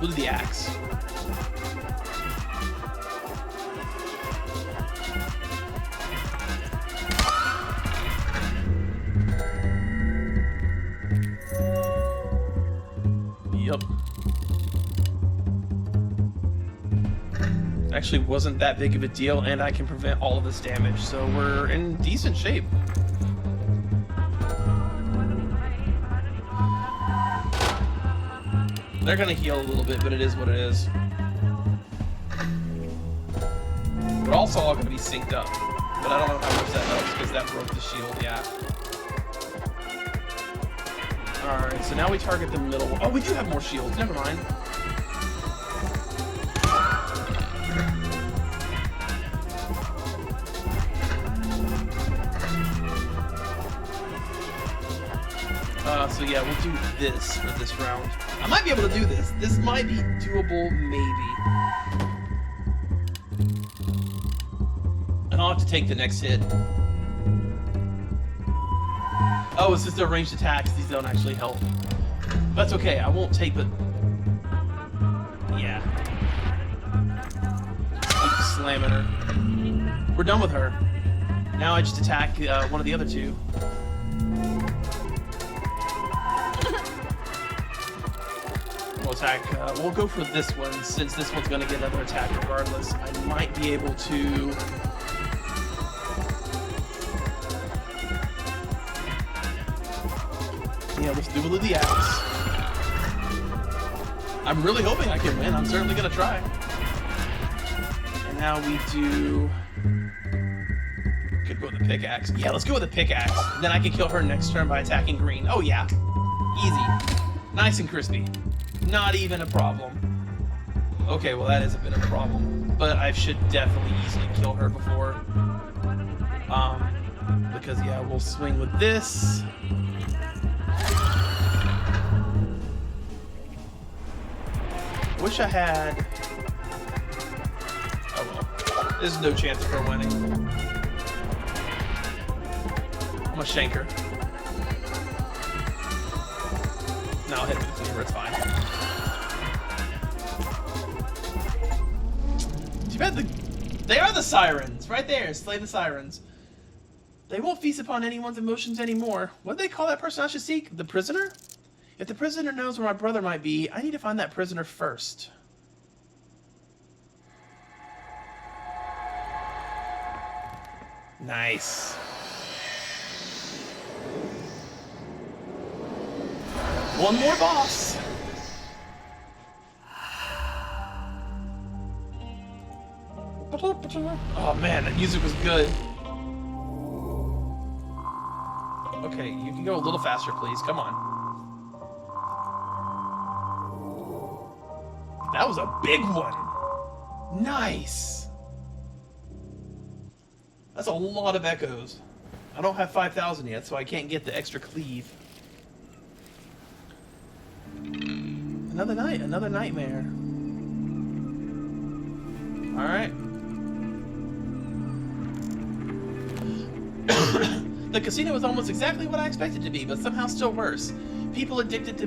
We'll do the axe. Yep. Actually wasn't that big of a deal, and I can prevent all of this damage, so we're in decent shape. They're gonna heal a little bit, but it is what it is. We're also all gonna be synced up, but I don't know how much that helps because that broke the shield, yeah. Alright, so now we target the middle. Oh, we do have more shields, never mind. So yeah, we'll do this for this round. I might be able to do this. This might be doable, maybe. And I'll have to take the next hit. Oh, it's just their ranged attacks. These don't actually help. That's okay. I won't take the... Yeah. Keep slamming her. We're done with her. Now I just attack one of the other two. We'll attack. We'll go for this one since this one's going to get another attack regardless. I might be able to... Yeah, let's do with the axe. I'm really hoping I can win. I'm certainly going to try. And now we do... Could go with the pickaxe. Yeah, let's go with the pickaxe. Then I can kill her next turn by attacking green. Oh yeah. Easy. Nice and crispy. Not even a problem. Okay, well that is a bit of a problem. But I should definitely easily kill her before. Because yeah, we'll swing with this. Wish I had... Oh well. There's no chance of her winning. I'm gonna shank her. No, I'll hit her with the cleaver, it's fine. Too bad they are the sirens! Right there, slay the sirens. They won't feast upon anyone's emotions anymore. What do they call that person I should seek? The prisoner? If the prisoner knows where my brother might be, I need to find that prisoner first. Nice. One more boss. Oh man, that music was good. Okay, you can go a little faster, please. Come on. That was a big one. Nice. That's a lot of echoes. I don't have 5,000 yet, so I can't get the extra cleave. Another night, another nightmare. Alright. The casino was almost exactly what I expected it to be, but somehow still worse. People addicted to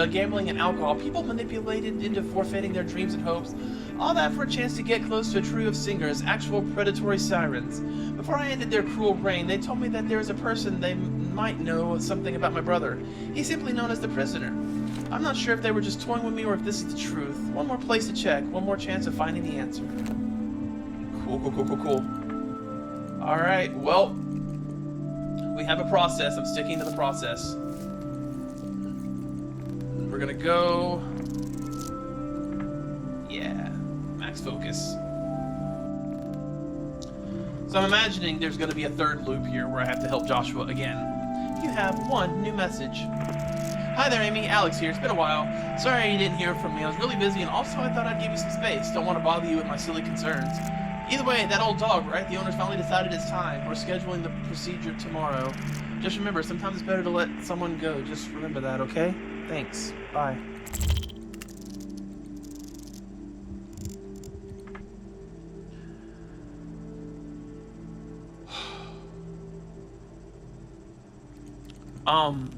gambling and alcohol, people manipulated into forfeiting their dreams and hopes, all that for a chance to get close to a trio of singers, actual predatory sirens. Before I ended their cruel reign, they told me that there is a person they might know something about my brother. He's simply known as the prisoner. I'm not sure if they were just toying with me or if this is the truth. One more place to check, one more chance of finding the answer. Cool. Alright, well, we have a process. I'm sticking to the process. We're gonna go... Yeah, max focus. So I'm imagining there's gonna be a third loop here where I have to help Joshua again. You have one new message. Hi there, Amy. Alex here. It's been a while. Sorry you didn't hear from me. I was really busy, and also I thought I'd give you some space. Don't want to bother you with my silly concerns. Either way, that old dog, right? The owner's finally decided it's time. We're scheduling the procedure tomorrow. Just remember, sometimes it's better to let someone go. Just remember that, okay? Thanks. Bye. Um,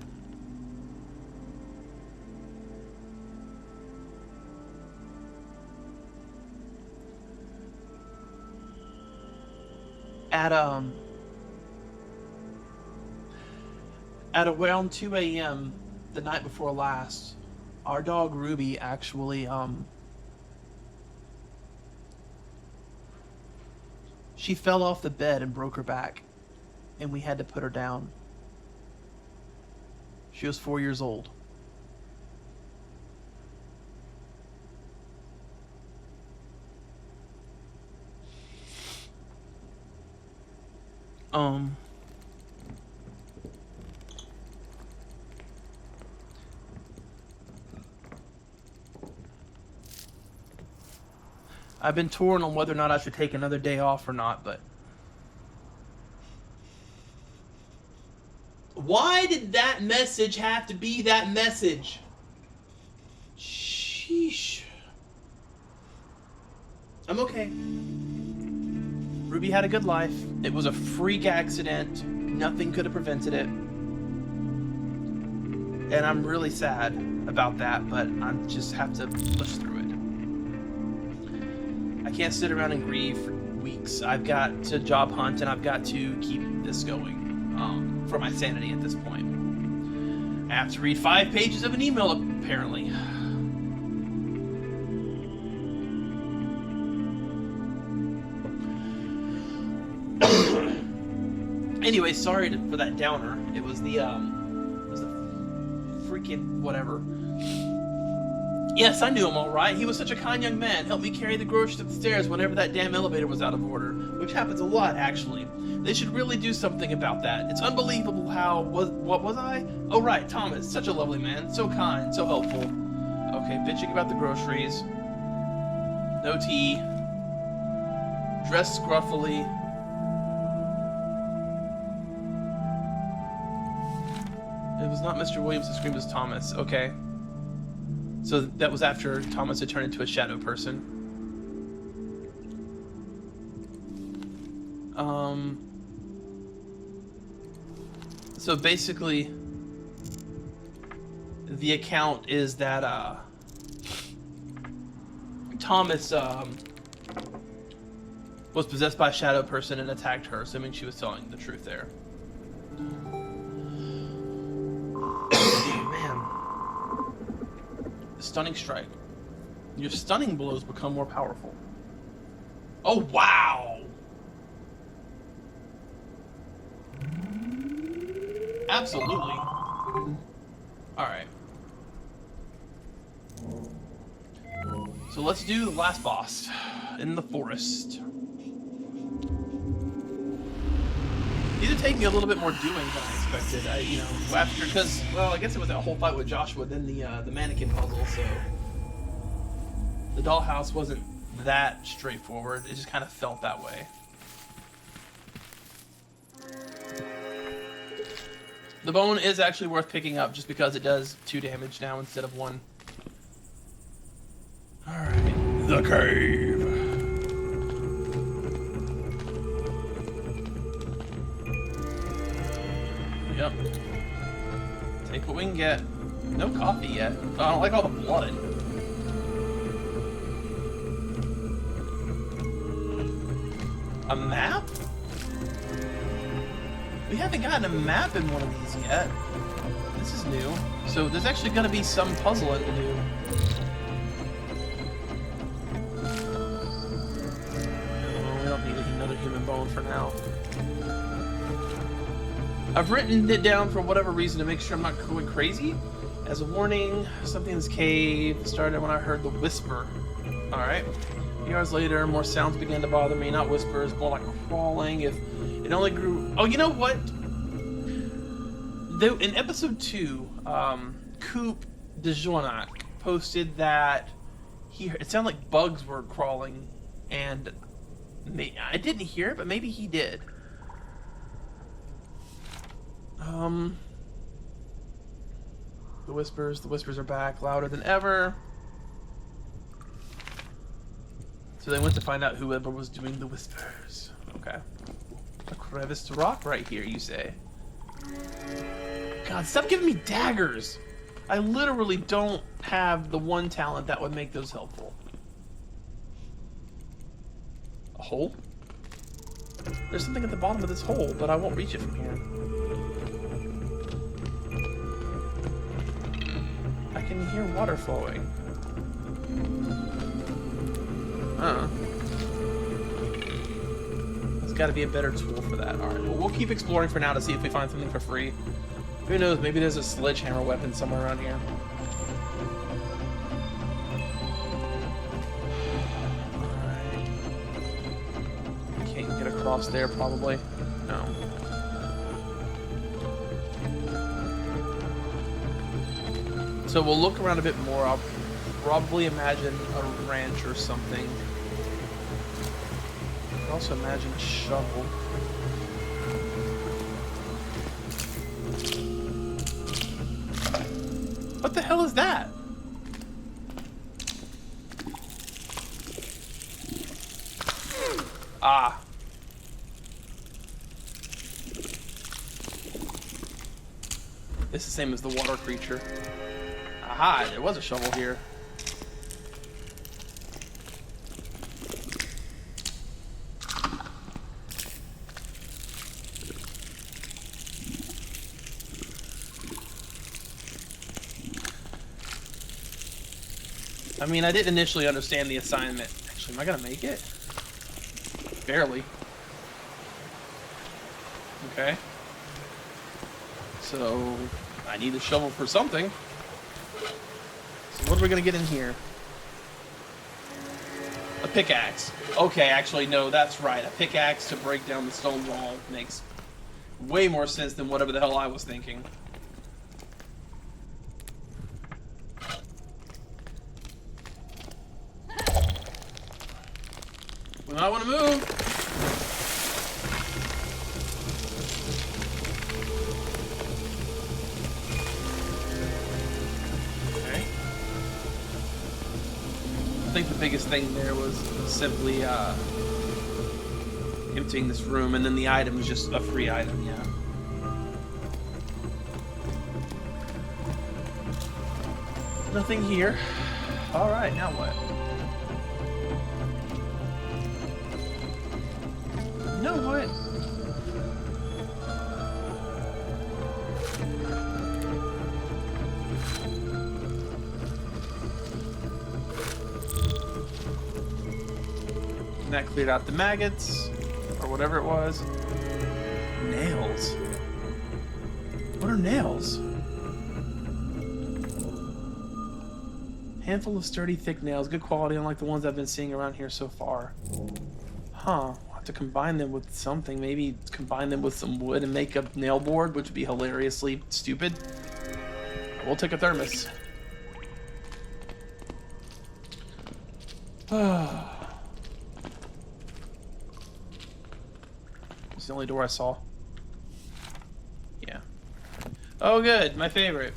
at around 2 a.m. the night before last, our dog Ruby actually she fell off the bed and broke her back, and we had to put her down. She was 4 years old. I've been torn on whether or not I should take another day off or not, but... Why did that message have to be that message? Sheesh. I'm okay. Ruby had a good life. It was a freak accident. Nothing could have prevented it. And I'm really sad about that, but I just have to push through it. I can't sit around and grieve for weeks. I've got to job hunt, and I've got to keep this going for my sanity at this point. I have to read 5 pages of an email, apparently. Anyway, sorry for that downer. It was the freaking whatever. Yes, I knew him all right. He was such a kind young man. Helped me carry the groceries up the stairs whenever that damn elevator was out of order, which happens a lot, actually. They should really do something about that. It's unbelievable how... What was I? Oh, right, Thomas. Such a lovely man. So kind, so helpful. Okay, bitching about the groceries. No tea. Dressed scruffily. It was not Mr. Williams who screamed, it was Thomas. Okay. So that was after Thomas had turned into a shadow person. So basically, the account is that Thomas was possessed by a shadow person and attacked her, assuming she was telling the truth there. Man. Stunning strike. Your stunning blows become more powerful. Oh, wow! Absolutely. Alright. So let's do the last boss in the forest. These are taking a little bit more doing than I expected. Because, well, I guess it was that whole fight with Joshua, then the mannequin puzzle, so... The dollhouse wasn't that straightforward. It just kind of felt that way. The bone is actually worth picking up just because it does 2 damage now instead of 1. Alright. The cave. Yep. Take what we can get. No coffee yet. Oh, I don't like all the blood. A map? We haven't gotten a map in one of these yet. This is new. So there's actually going to be some puzzle to do. Oh, we don't need another human bone for now. I've written it down for whatever reason to make sure I'm not going crazy. As a warning, something in this cave started when I heard the whisper. Alright. Hours later, more sounds began to bother me. Not whispers, more like crawling. If it only grew... Oh, you know what? In episode 2, Coop DeJournac posted that it sounded like bugs were crawling, and I didn't hear it, but maybe he did. The whispers are back, louder than ever. So they went to find out whoever was doing the whispers. Okay. A crevice to rock right here, you say? God, stop giving me daggers. I literally don't have the one talent that would make those helpful. A hole? There's something at the bottom of this hole, but I won't reach it from here. I can hear water flowing. There's got to be a better tool for that. Alright, well, we'll keep exploring for now to see if we find something for free. Who knows, maybe there's a sledgehammer weapon somewhere around here. Alright. Can't get across there, probably. No. So we'll look around a bit more. I'll probably imagine a ranch or something. I can also imagine a shovel. What the hell is that? Ah. It's the same as the water creature. Aha, there was a shovel here. I mean, I didn't initially understand the assignment. Actually, am I gonna make it? Barely. Okay. So, I need a shovel for something. So what are we gonna get in here? A pickaxe. Okay, actually, no, that's right. A pickaxe to break down the stone wall makes way more sense than whatever the hell I was thinking. I want to move. Okay. I think the biggest thing there was simply emptying this room, and then the item is just a free item, yeah. Nothing here. All right, now what? You know what? And that cleared out the maggots, or whatever it was. Nails. What are nails? Handful of sturdy, thick nails. Good quality, unlike the ones I've been seeing around here so far. Huh. To combine them with something, maybe combine them with some wood and make a nail board, which would be hilariously stupid. We'll take a thermos. It's the only door I saw. Yeah. Oh, good. My favorite.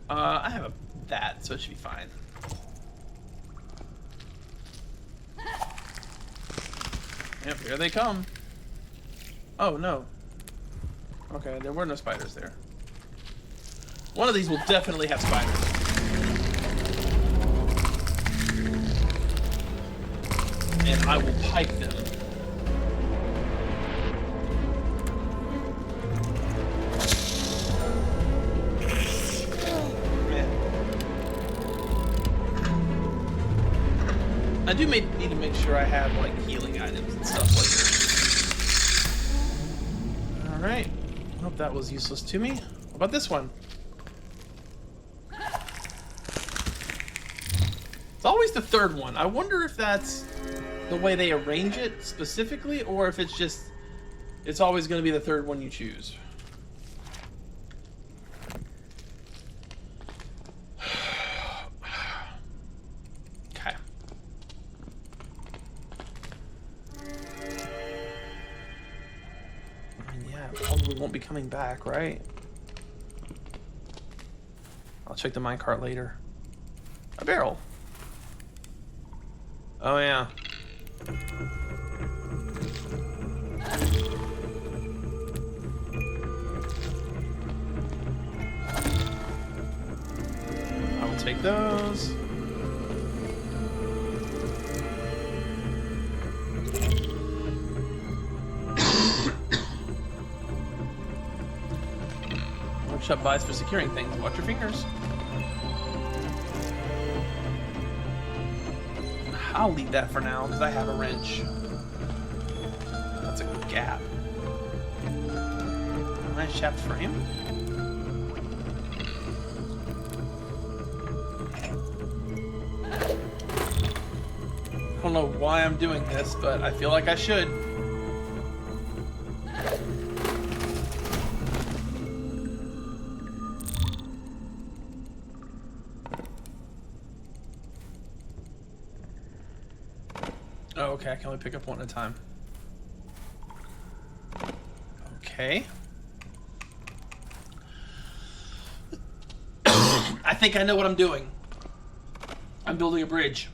I have that, so it should be fine. Yep, here they come. Oh, no. Okay, there were no spiders there. One of these will definitely have spiders. And I will pike them. Man. I do need to make sure I have, like, healing items and stuff like that. Alright. Hope that was useless to me. What about this one? It's always the third one. I wonder if that's the way they arrange it specifically, or if it's just, it's always going to be the third one you choose. Okay. I mean, yeah, probably won't be coming back, right? I'll check the minecart later. A barrel. Oh, yeah. take those. Workshop buys for securing things. Watch your fingers. I'll leave that for now because I have a wrench. That's a gap. Nice shaft frame. I don't know why I'm doing this, but I feel like I should. Oh, okay, I can only pick up one at a time. Okay. I think I know what I'm doing. I'm building a bridge.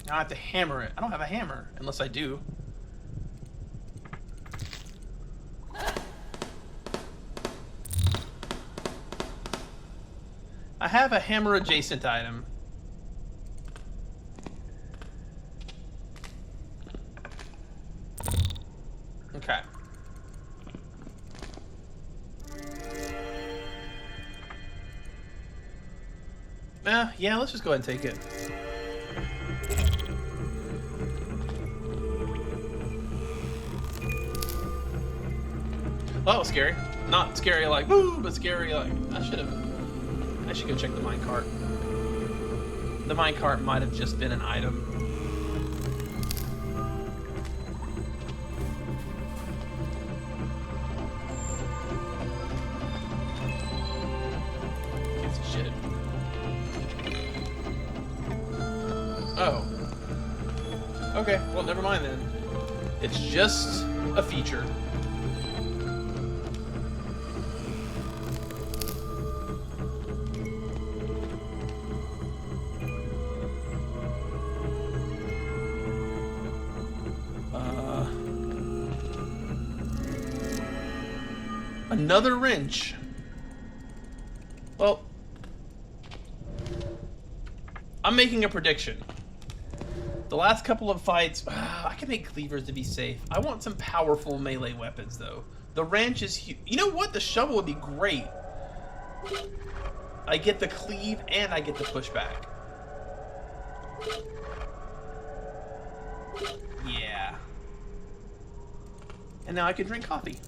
Now I have to hammer it. I don't have a hammer, unless I do. I have a hammer adjacent item. Okay. Yeah, let's just go ahead and take it. Well, that was scary. Not scary like, woo, but scary like, I should go check the minecart. The minecart might have just been an item. Piece of shit. Oh. Okay, well, never mind then. It's just a feature. Another wrench. Well, I'm making a prediction. The last couple of fights, I can make cleavers to be safe. I want some powerful melee weapons, though. The wrench is huge. You know what? The shovel would be great. I get the cleave and I get the pushback. Yeah. And now I can drink coffee.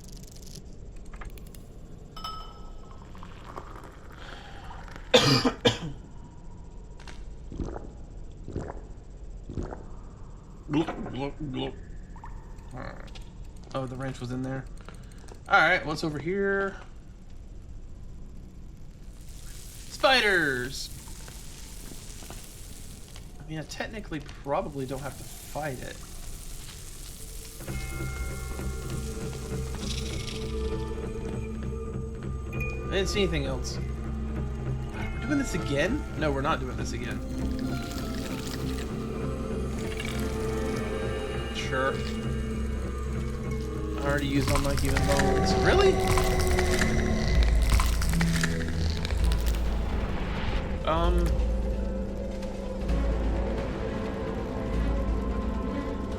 Oh, the wrench was in there. Alright, what's over here? Spiders! I mean, I technically probably don't have to fight it. I didn't see anything else. We're doing this again? No, we're not doing this again. Sure. I already used all my human bones. Really?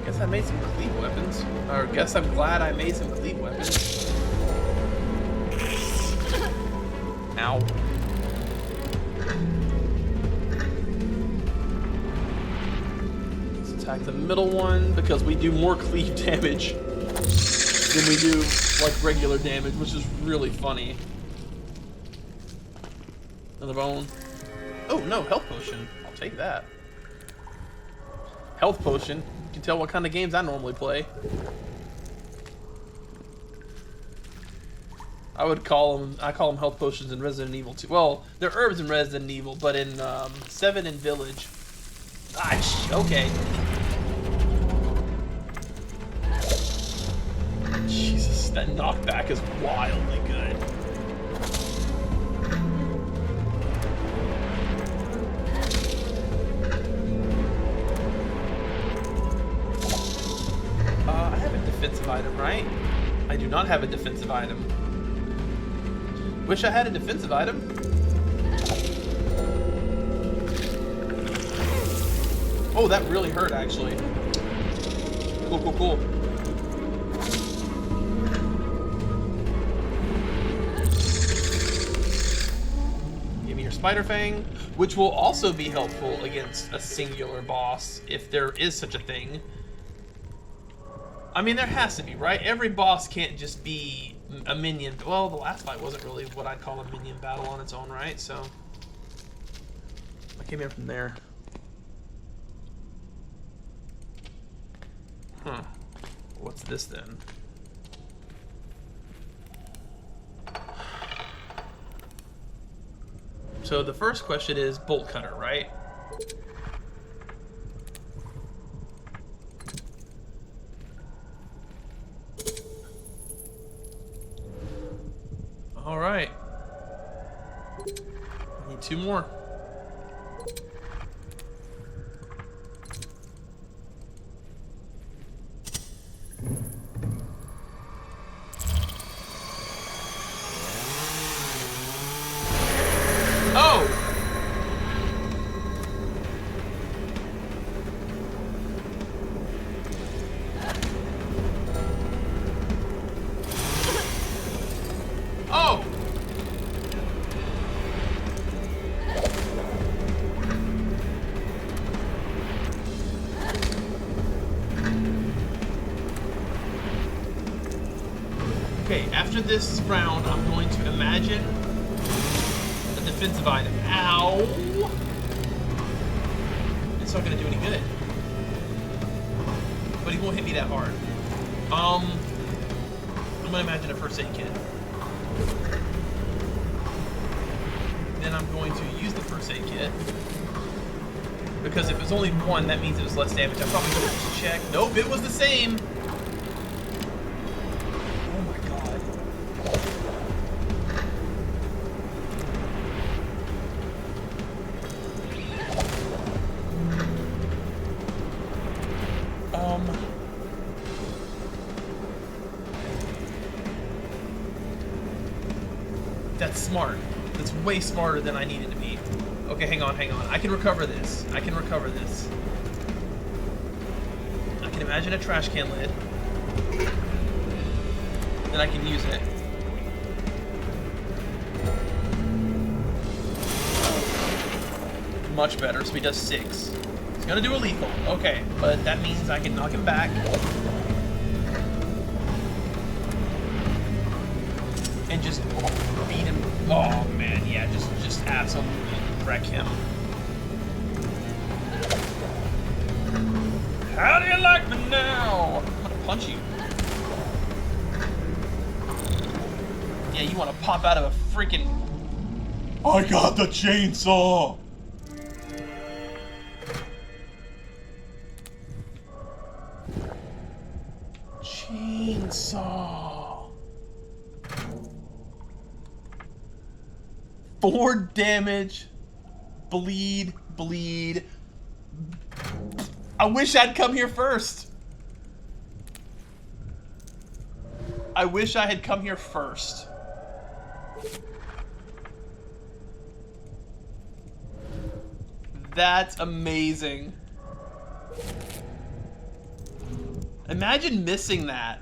Guess I made some cleave weapons. Or guess I'm glad I made some cleave weapons. Ow. Let's attack the middle one because we do more cleave damage than we do like regular damage, which is really funny. Another bone. Oh no, health potion. I'll take that. Health potion. You can tell what kind of games I normally play. I call them health potions in Resident Evil 2. Well, they're herbs in Resident Evil, but in 7 in Village. Okay. Jesus, that knockback is wildly good. defensive item, right? I do not have a defensive item. Wish I had a defensive item. Oh, that really hurt, actually. Cool, cool, cool. Give me your Spider Fang, which will also be helpful against a singular boss, if there is such a thing. I mean, there has to be, right? Every boss can't just be a minion. Well, the last fight wasn't really what I'd call a minion battle on its own, right? So, I came in from there. Huh. What's this then? So the first question is bolt cutter, right? All right. I need 2 more. Oh! Oh! Okay, after this round, I'm going to imagine defensive item. Ow! It's not gonna do any good. But he won't hit me that hard. I'm gonna imagine a first aid kit. Then I'm going to use the first aid kit. Because if it's only 1, that means it was less damage. I'm probably gonna just check. Nope, it was the same. Oh my god. That's smart. That's way smarter than I needed to be. Okay, hang on, hang on. I can recover this. I can recover this. I can imagine a trash can lid. Then I can use it. Much better, so he does 6. He's gonna do a lethal. Okay, but that means I can knock him back. And just beat him. Oh man, yeah, just absolutely wreck him. How do you like me now? I'm gonna punch you. Yeah, you want to pop out of a freaking... I got the chainsaw! Chainsaw. 4 damage. Bleed, bleed. I wish I'd come here first. I wish I had come here first. That's amazing. Imagine missing that.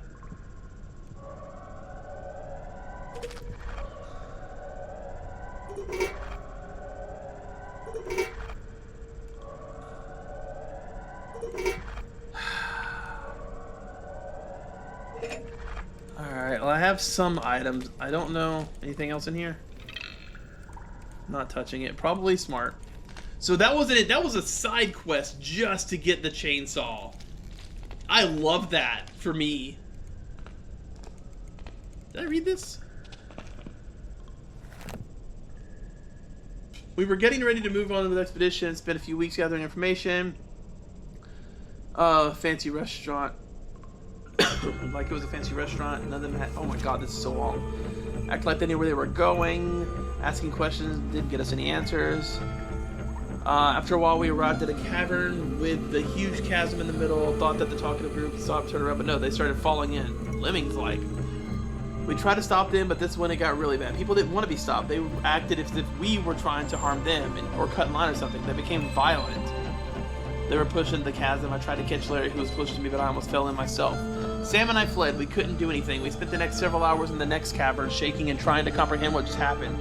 Alright, well I have some items. I don't know anything else in here. Not touching it. Probably smart. So that wasn't it. That was a side quest just to get the chainsaw. I love that for me. Did I read this? We were getting ready to move on to the expedition. Spent a few weeks gathering information. Fancy restaurant. Like it was a fancy restaurant. None of them had... Oh my god, this is so long. Act like they knew where they were going. Asking questions didn't get us any answers. After a while, we arrived at a cavern with the huge chasm in the middle. Thought that the talkative group would stop, turn around, but no, they started falling in. Lemmings like. We tried to stop them, but this is when it got really bad. People didn't want to be stopped. They acted as if we were trying to harm them or cut in line or something. They became violent. They were pushing the chasm. I tried to catch Larry, who was closer to me, but I almost fell in myself. Sam and I fled. We couldn't do anything. We spent the next several hours in the next cavern, shaking and trying to comprehend what just happened.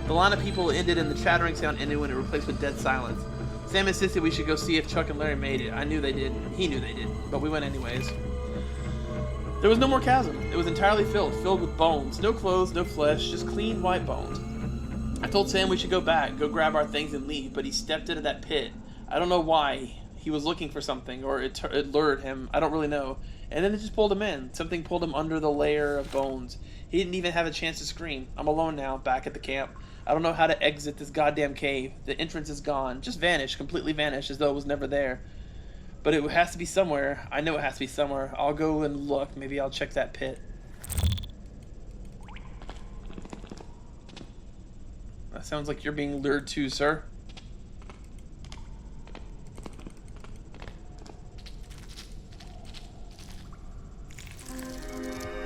The line of people ended and the chattering sound ended when it replaced with dead silence. Sam insisted we should go see if Chuck and Larry made it. I knew they did. He knew they did. But we went anyways. There was no more chasm. It was entirely filled with bones. No clothes, no flesh, just clean white bones. I told Sam we should go back, go grab our things and leave, but he stepped into that pit. I don't know why. He was looking for something, or it lured him. I don't really know. And then it just pulled him in. Something pulled him under the layer of bones. He didn't even have a chance to scream. I'm alone now, back at the camp. I don't know how to exit this goddamn cave. The entrance is gone. Just vanished, completely vanished, as though it was never there. But it has to be somewhere. I know it has to be somewhere. I'll go and look. Maybe I'll check that pit. That sounds like you're being lured too, sir.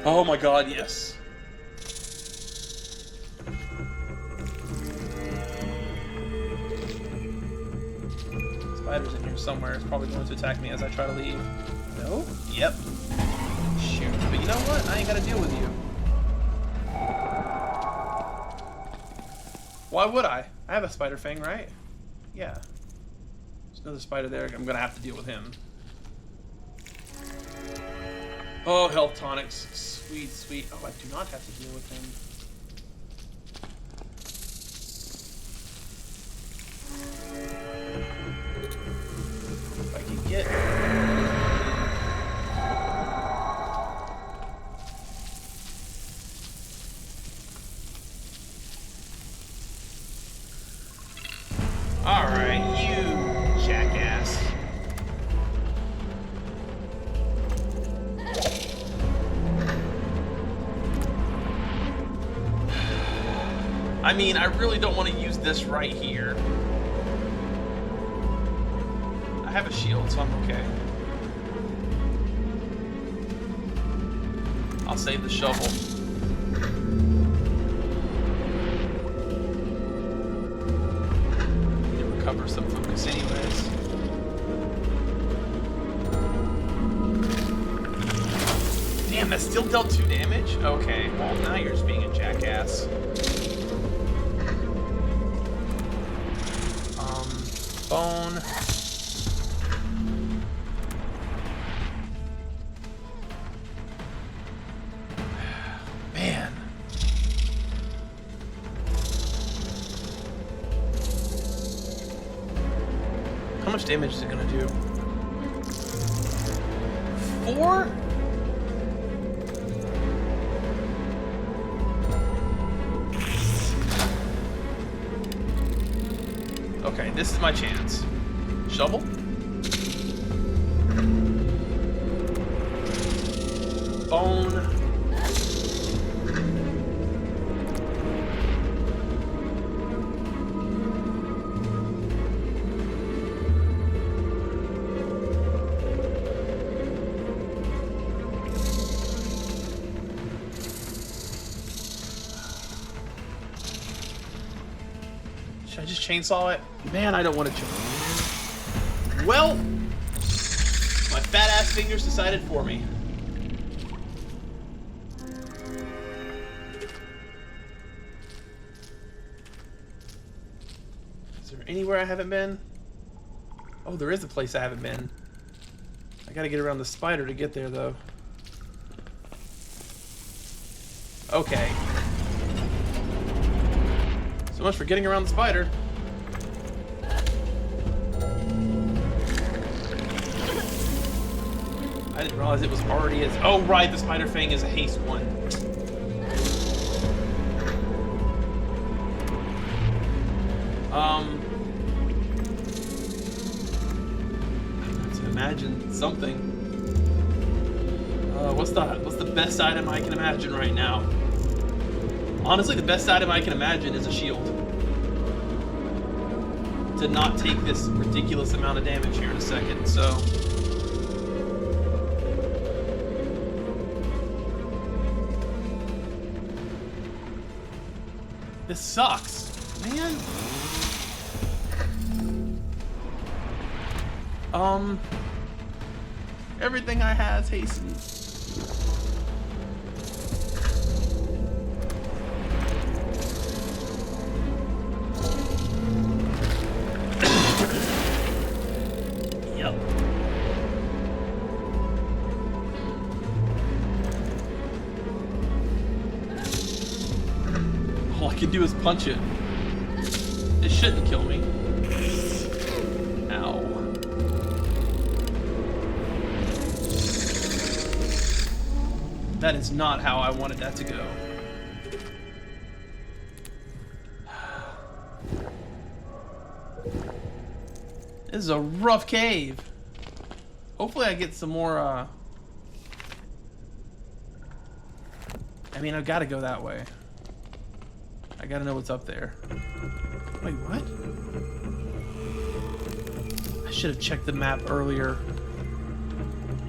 Oh my god, yes. Spider's in here somewhere. It's probably going to attack me as I try to leave. No? Yep. Shoot. But you know what? I ain't gotta deal with you. Why would I? I have a spider fang, right? Yeah. There's another spider there. I'm gonna have to deal with him. Oh, health tonics. Sweet, sweet. Oh, I do not have to deal with him. If I can get... Alright, you jackass. I mean, I really don't want to use this right here. I have a shield, so I'm okay. I'll save the shovel. Need to recover some focus anyways. Damn, that still dealt 2 damage? Okay, well now you're just being a jackass. Bone. Man. How much damage is it gonna do? 4? Okay, this is my chance. Shovel? Bone. Should I just chainsaw it? Man, I don't want to chainsaw. Well, my fat ass fingers decided for me. Is there anywhere I haven't been? Oh, there is a place I haven't been. I gotta get around the spider to get there, though. Okay. So much for getting around the spider. I didn't realize it was already as... Oh, right, the spider fang is a haste one. Let's imagine something. What's the best item I can imagine right now? Honestly, the best item I can imagine is a shield. to not take this ridiculous amount of damage here in a second, so... This sucks, man. Everything I has hastened. Yep. All I can do is punch it. It shouldn't kill me. Ow. That is not how I wanted that to go. This is a rough cave. Hopefully I get some more, I mean, I've got to go that way. I got to know what's up there. Wait, what? I should have checked the map earlier.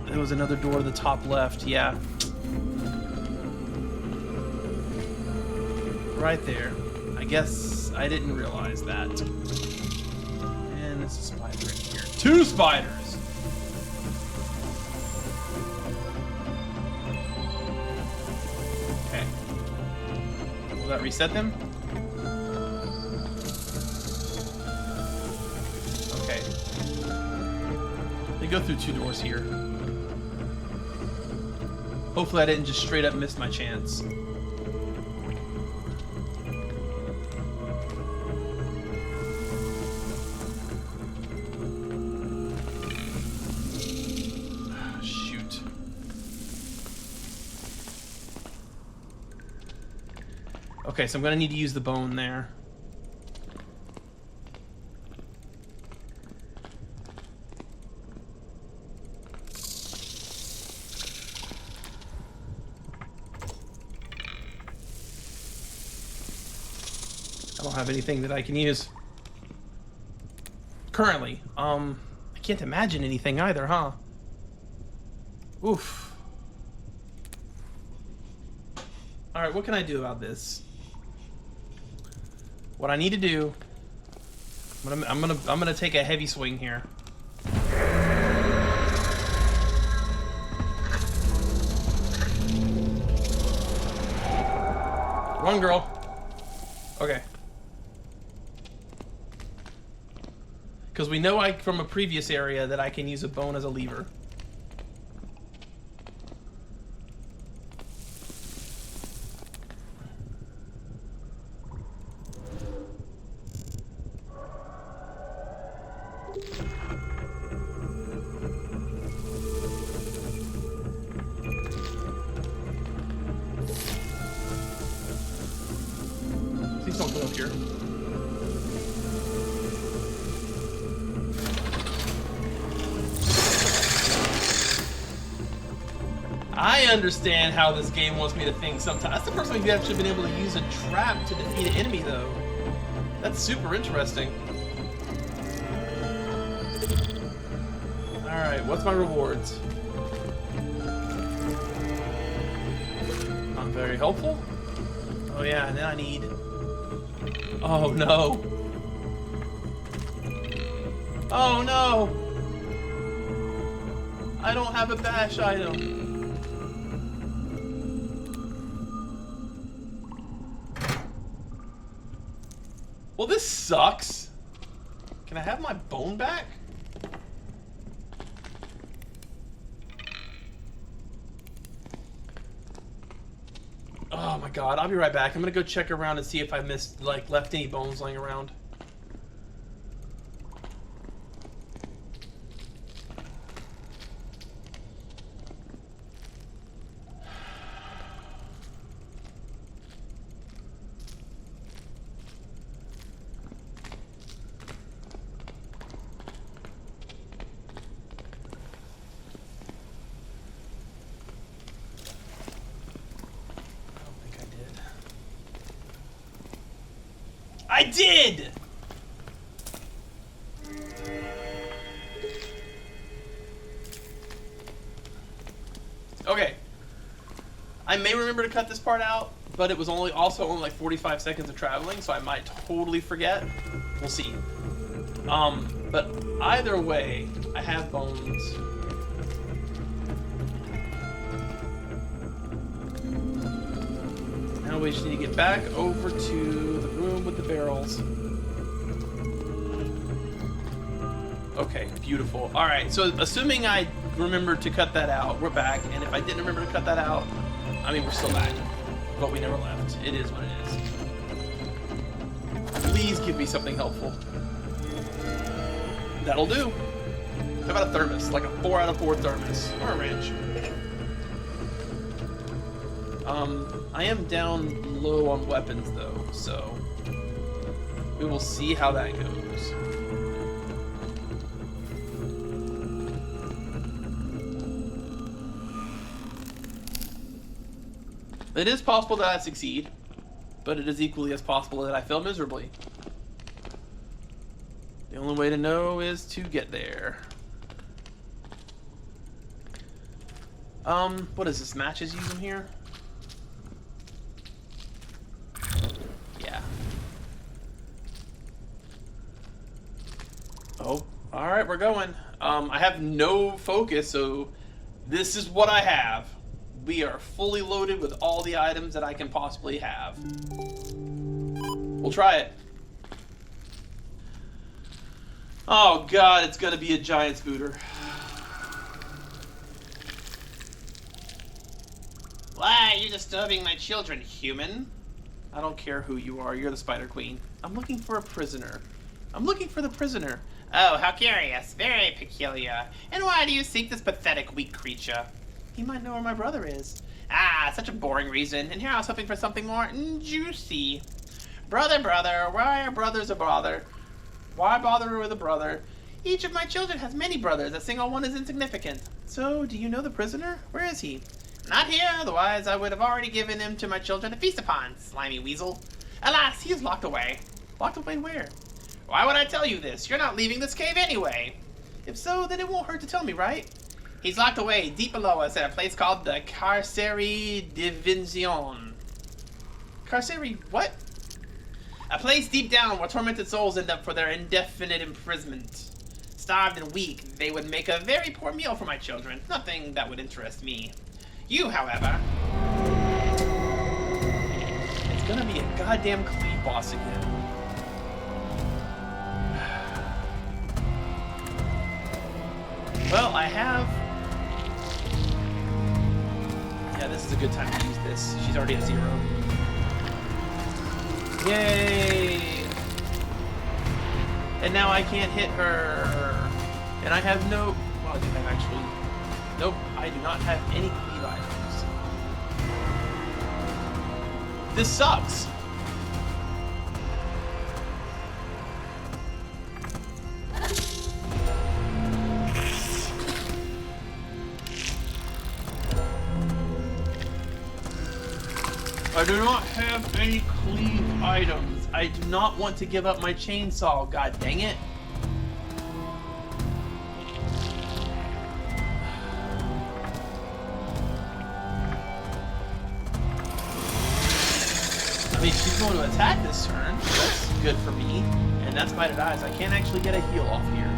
There was another door to the top left, yeah. Right there. I guess I didn't realize that. And there's a spider in here. 2 spiders! Okay. Will that reset them? Okay. They go through 2 doors here. Hopefully I didn't just straight up miss my chance. Okay, so I'm gonna need to use the bone there. I don't have anything that I can use currently. I can't imagine anything either, huh? Oof. All right, what can I do about this? What I need to do, I'm gonna take a heavy swing here. Run, girl. Okay. Because we know from a previous area that I can use a bone as a lever. Please don't go up here. I understand how this game wants me to think sometimes. That's the first time you've actually been able to use a trap to defeat an enemy, though. That's super interesting. Alright, what's my rewards? Not very helpful. Oh yeah, and then I need... Oh no. Oh no! I don't have a bash item. Well, this sucks. Can I have my bone back? Oh my god, I'll be right back. I'm gonna go check around and see if I missed, left any bones laying around. I did! Okay. I may remember to cut this part out, but it was only like 45 seconds of traveling, so I might totally forget. We'll see. But either way, I have bones. Now we just need to get back over to the room with the barrels. Okay, beautiful. Alright, so assuming I remembered to cut that out, we're back. And if I didn't remember to cut that out, I mean, we're still back. But we never left. It is what it is. Please give me something helpful. That'll do. How about a thermos? Like a 4 out of 4 thermos. Or a wrench. I am down low on weapons, though, so we will see how that goes. It is possible that I succeed, but it is equally as possible that I fail miserably. The only way to know is to get there. What is this? Matches using here? Yeah. Oh, alright, we're going. I have no focus, so this is what I have. We are fully loaded with all the items that I can possibly have. We'll try it. Oh god, it's gonna be a giant spooter. Why are you disturbing my children, human? I don't care who you are, you're the Spider Queen. I'm looking for a prisoner. I'm looking for the prisoner. Oh, how curious. Very peculiar. And why do you seek this pathetic, weak creature? He might know where my brother is. Ah, such a boring reason. And here I was hoping for something more juicy. Brother, why are brothers a bother? Why bother with a brother? Each of my children has many brothers. A single one is insignificant. So, do you know the prisoner? Where is he? Not here, otherwise I would have already given him to my children to feast upon, slimy weasel. Alas, he is locked away. Locked away where? Why would I tell you this? You're not leaving this cave anyway. If so, then it won't hurt to tell me, right? He's locked away deep below us at a place called the Carceri Division. Carceri what? A place deep down where tormented souls end up for their indefinite imprisonment. Starved and weak, they would make a very poor meal for my children. Nothing that would interest me. You, however... It's gonna be a goddamn cleave boss again. Well, I have... Yeah, this is a good time to use this. She's already at 0. Yay! And now I can't hit her. And I have no... Well, I do have actually... Nope, I do not have any cleave items. This sucks! I do not have any cleave items. I do not want to give up my chainsaw, god dang it. I mean, she's going to attack this turn, so that's good for me. And that spider dies. I can't actually get a heal off here.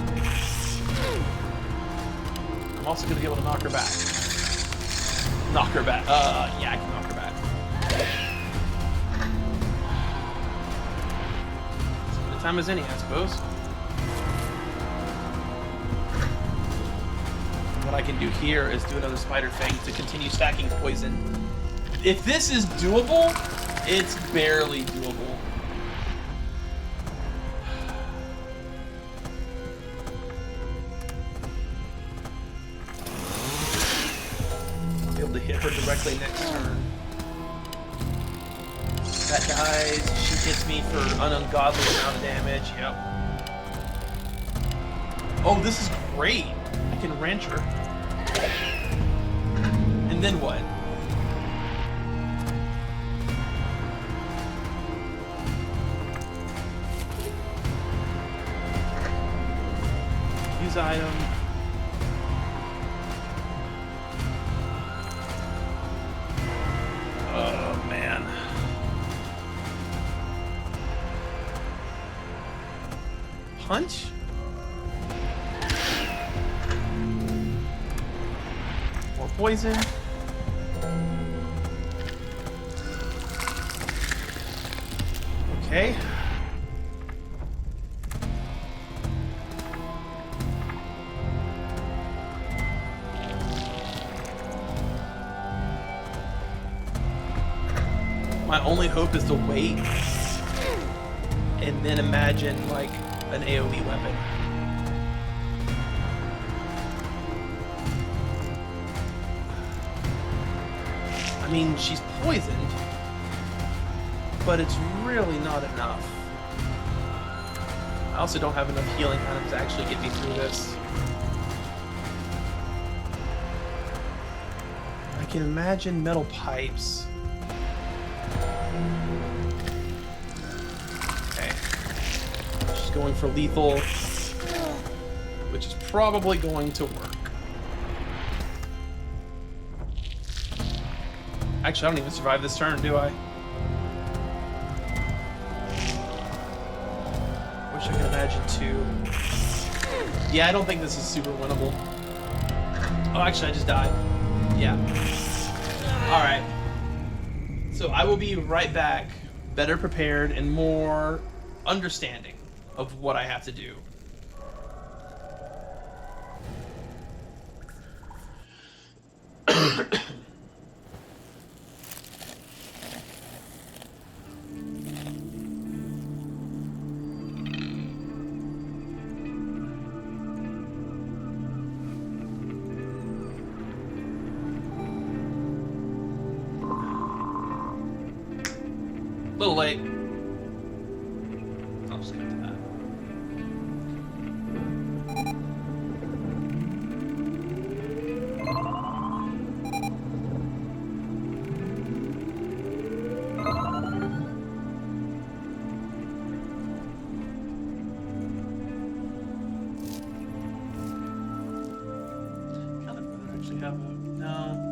I'm also going to be able to knock her back. Knock her back. Yeah, I can knock her back. As good a time as any, I suppose. What I can do here is do another spider fang to continue stacking poison. If this is doable, it's barely doable. I'll be able to hit her directly next turn. That dies. She hits me for an ungodly amount of damage. Yep. Oh, this is great. I can wrench her. And then what? Use item. punch. More poison. Okay. My only hope is to wait and then imagine like an AoE weapon. I mean, she's poisoned, but it's really not enough. I also don't have enough healing items to actually get me through this. I can imagine metal pipes. Okay. She's going for lethal, which is probably going to work. Actually, I don't even survive this turn, do I? Wish I could imagine two. Yeah, I don't think this is super winnable. Oh, actually, I just died. Yeah. Alright. So I will be right back, better prepared and more understanding of what I have to do. A little late. I'll just skip to that. Kind of better actually have a no.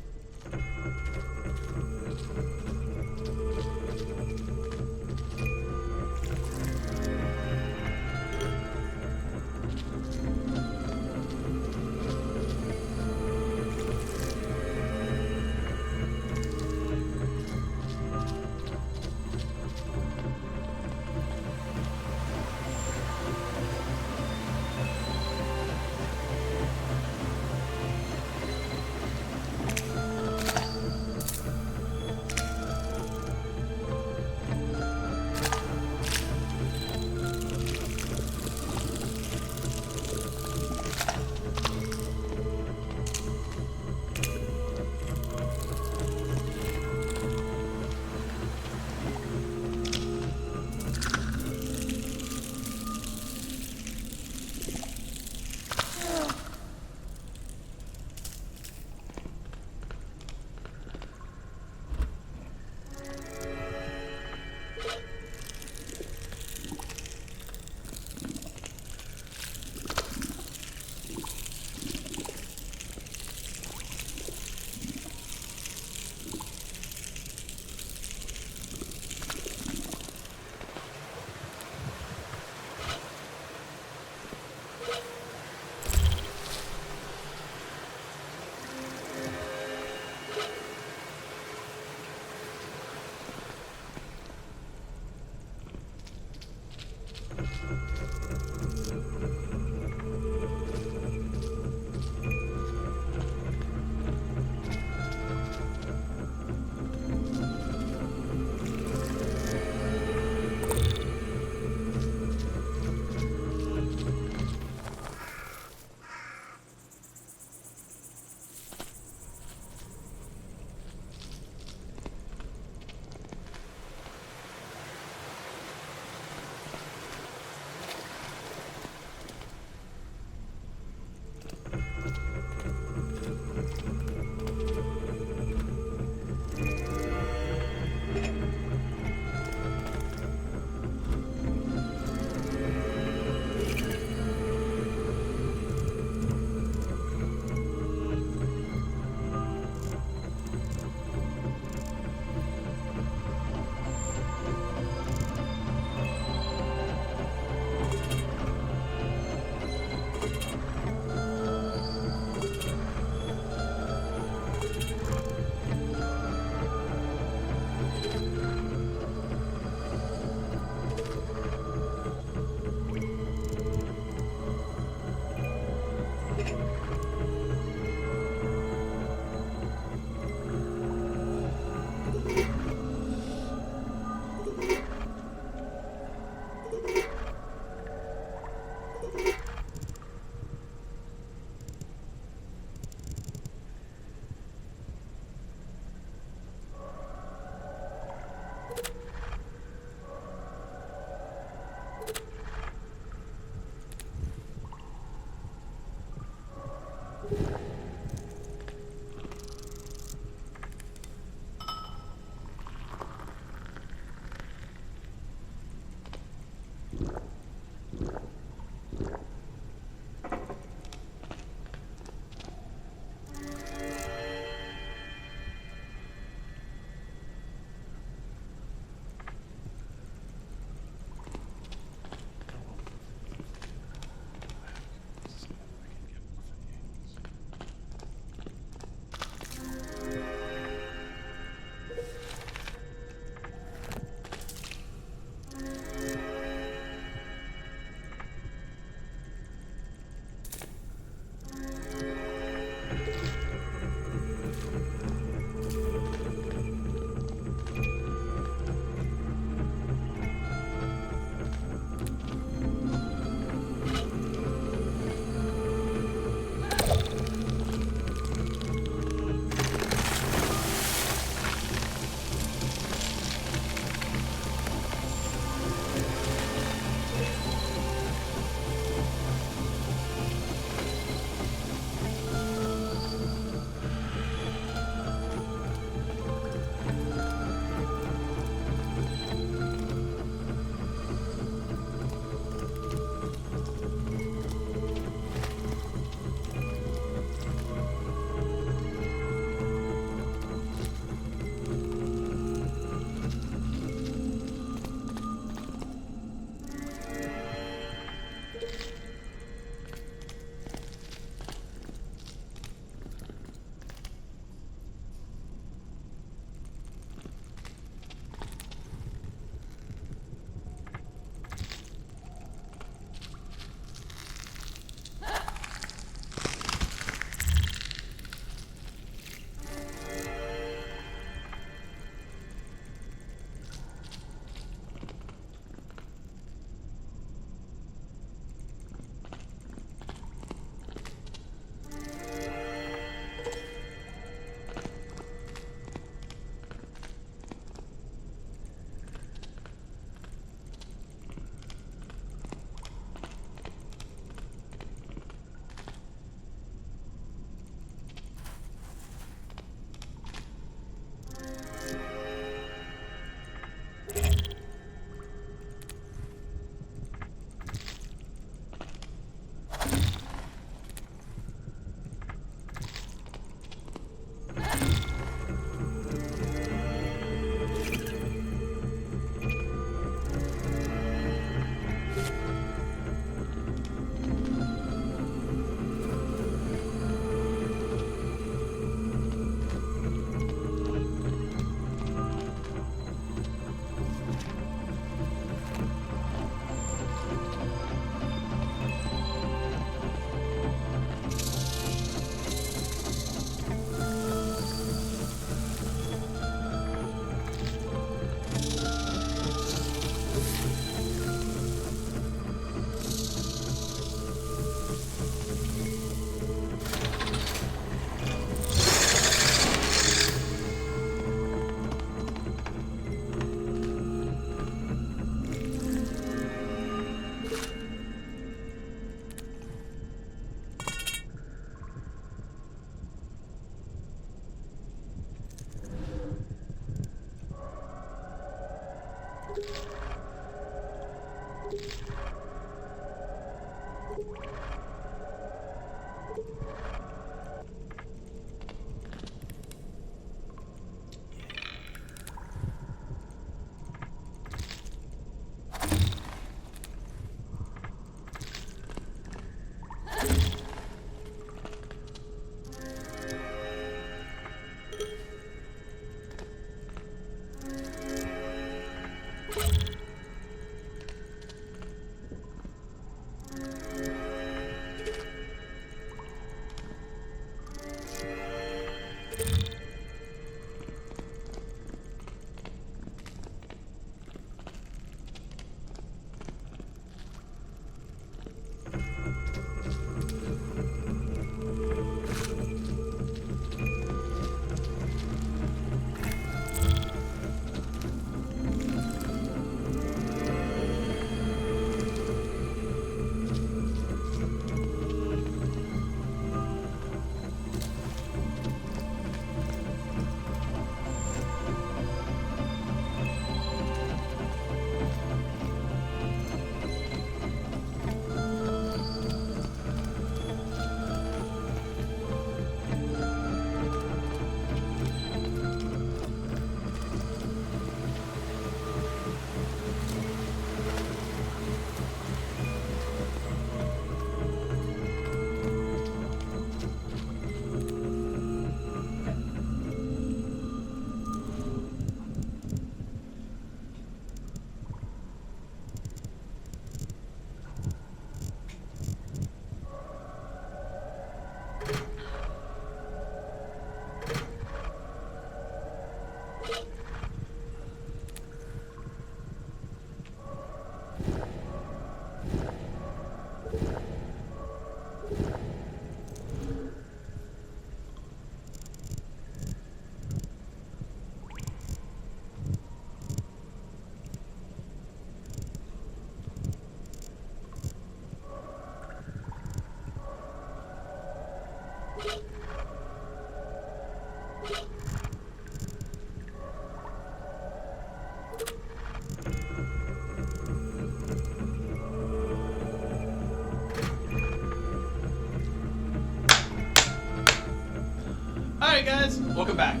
welcome back.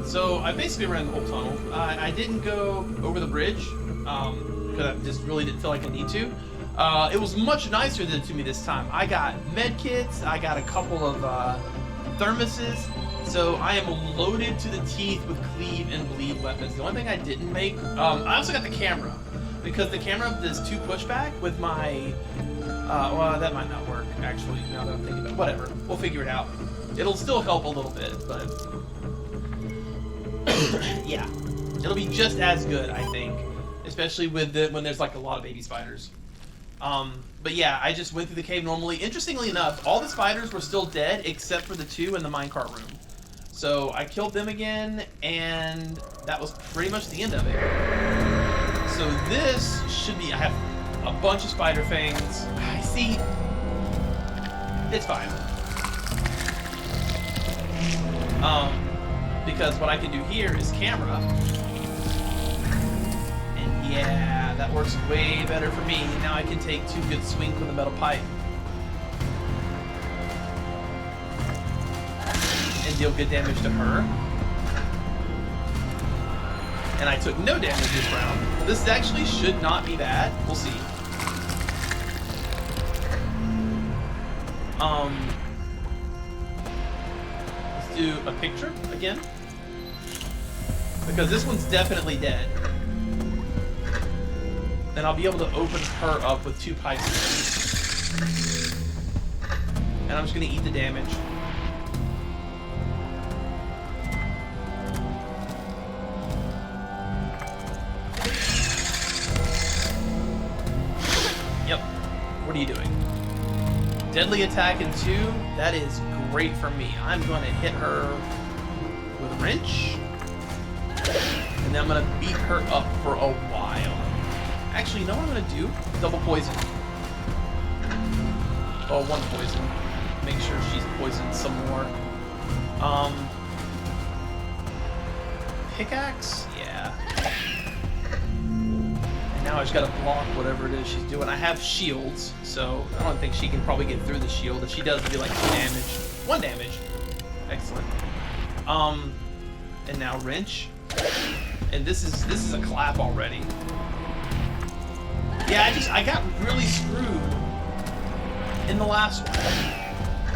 So I basically ran the whole tunnel. I didn't go over the bridge, because I just really didn't feel like I need to. It was much nicer to me this time. I got med kits, I got a couple of thermoses, so I am loaded to the teeth with cleave and bleed weapons. The only thing I didn't make, I also got the camera, because the camera does 2 pushback with my, well, that might not work, actually, now that I'm thinking about it. Whatever, we'll figure it out. It'll still help a little bit, but yeah, it'll be just as good, I think, especially with when there's like a lot of baby spiders. But yeah, I just went through the cave normally. Interestingly enough, all the spiders were still dead except for the 2 in the minecart room. So I killed them again, and that was pretty much the end of it. So this should be, I have a bunch of spider fangs. I see, it's fine. Because what I can do here is camera. And yeah, that works way better for me. Now I can take 2 good swings with a metal pipe. And deal good damage to her. And I took no damage this round. This actually should not be bad. We'll see. Let's do a picture again. Because this one's definitely dead. Then I'll be able to open her up with 2 pipes. And I'm just gonna eat the damage. Yep. What are you doing? Deadly attack in 2. That is great for me. I'm gonna hit her with a wrench. And then I'm gonna beat her up for a while. Actually, you know what I'm gonna do? Double poison. Oh, 1 poison. Make sure she's poisoned some more. Pickaxe? Yeah. And now I just gotta block whatever it is she's doing. I have shields, so I don't think she can probably get through the shield. If she does, it'll be like 2 damage. 1 damage. Excellent. And now wrench. And this is a clap already. Yeah, I got really screwed in the last one.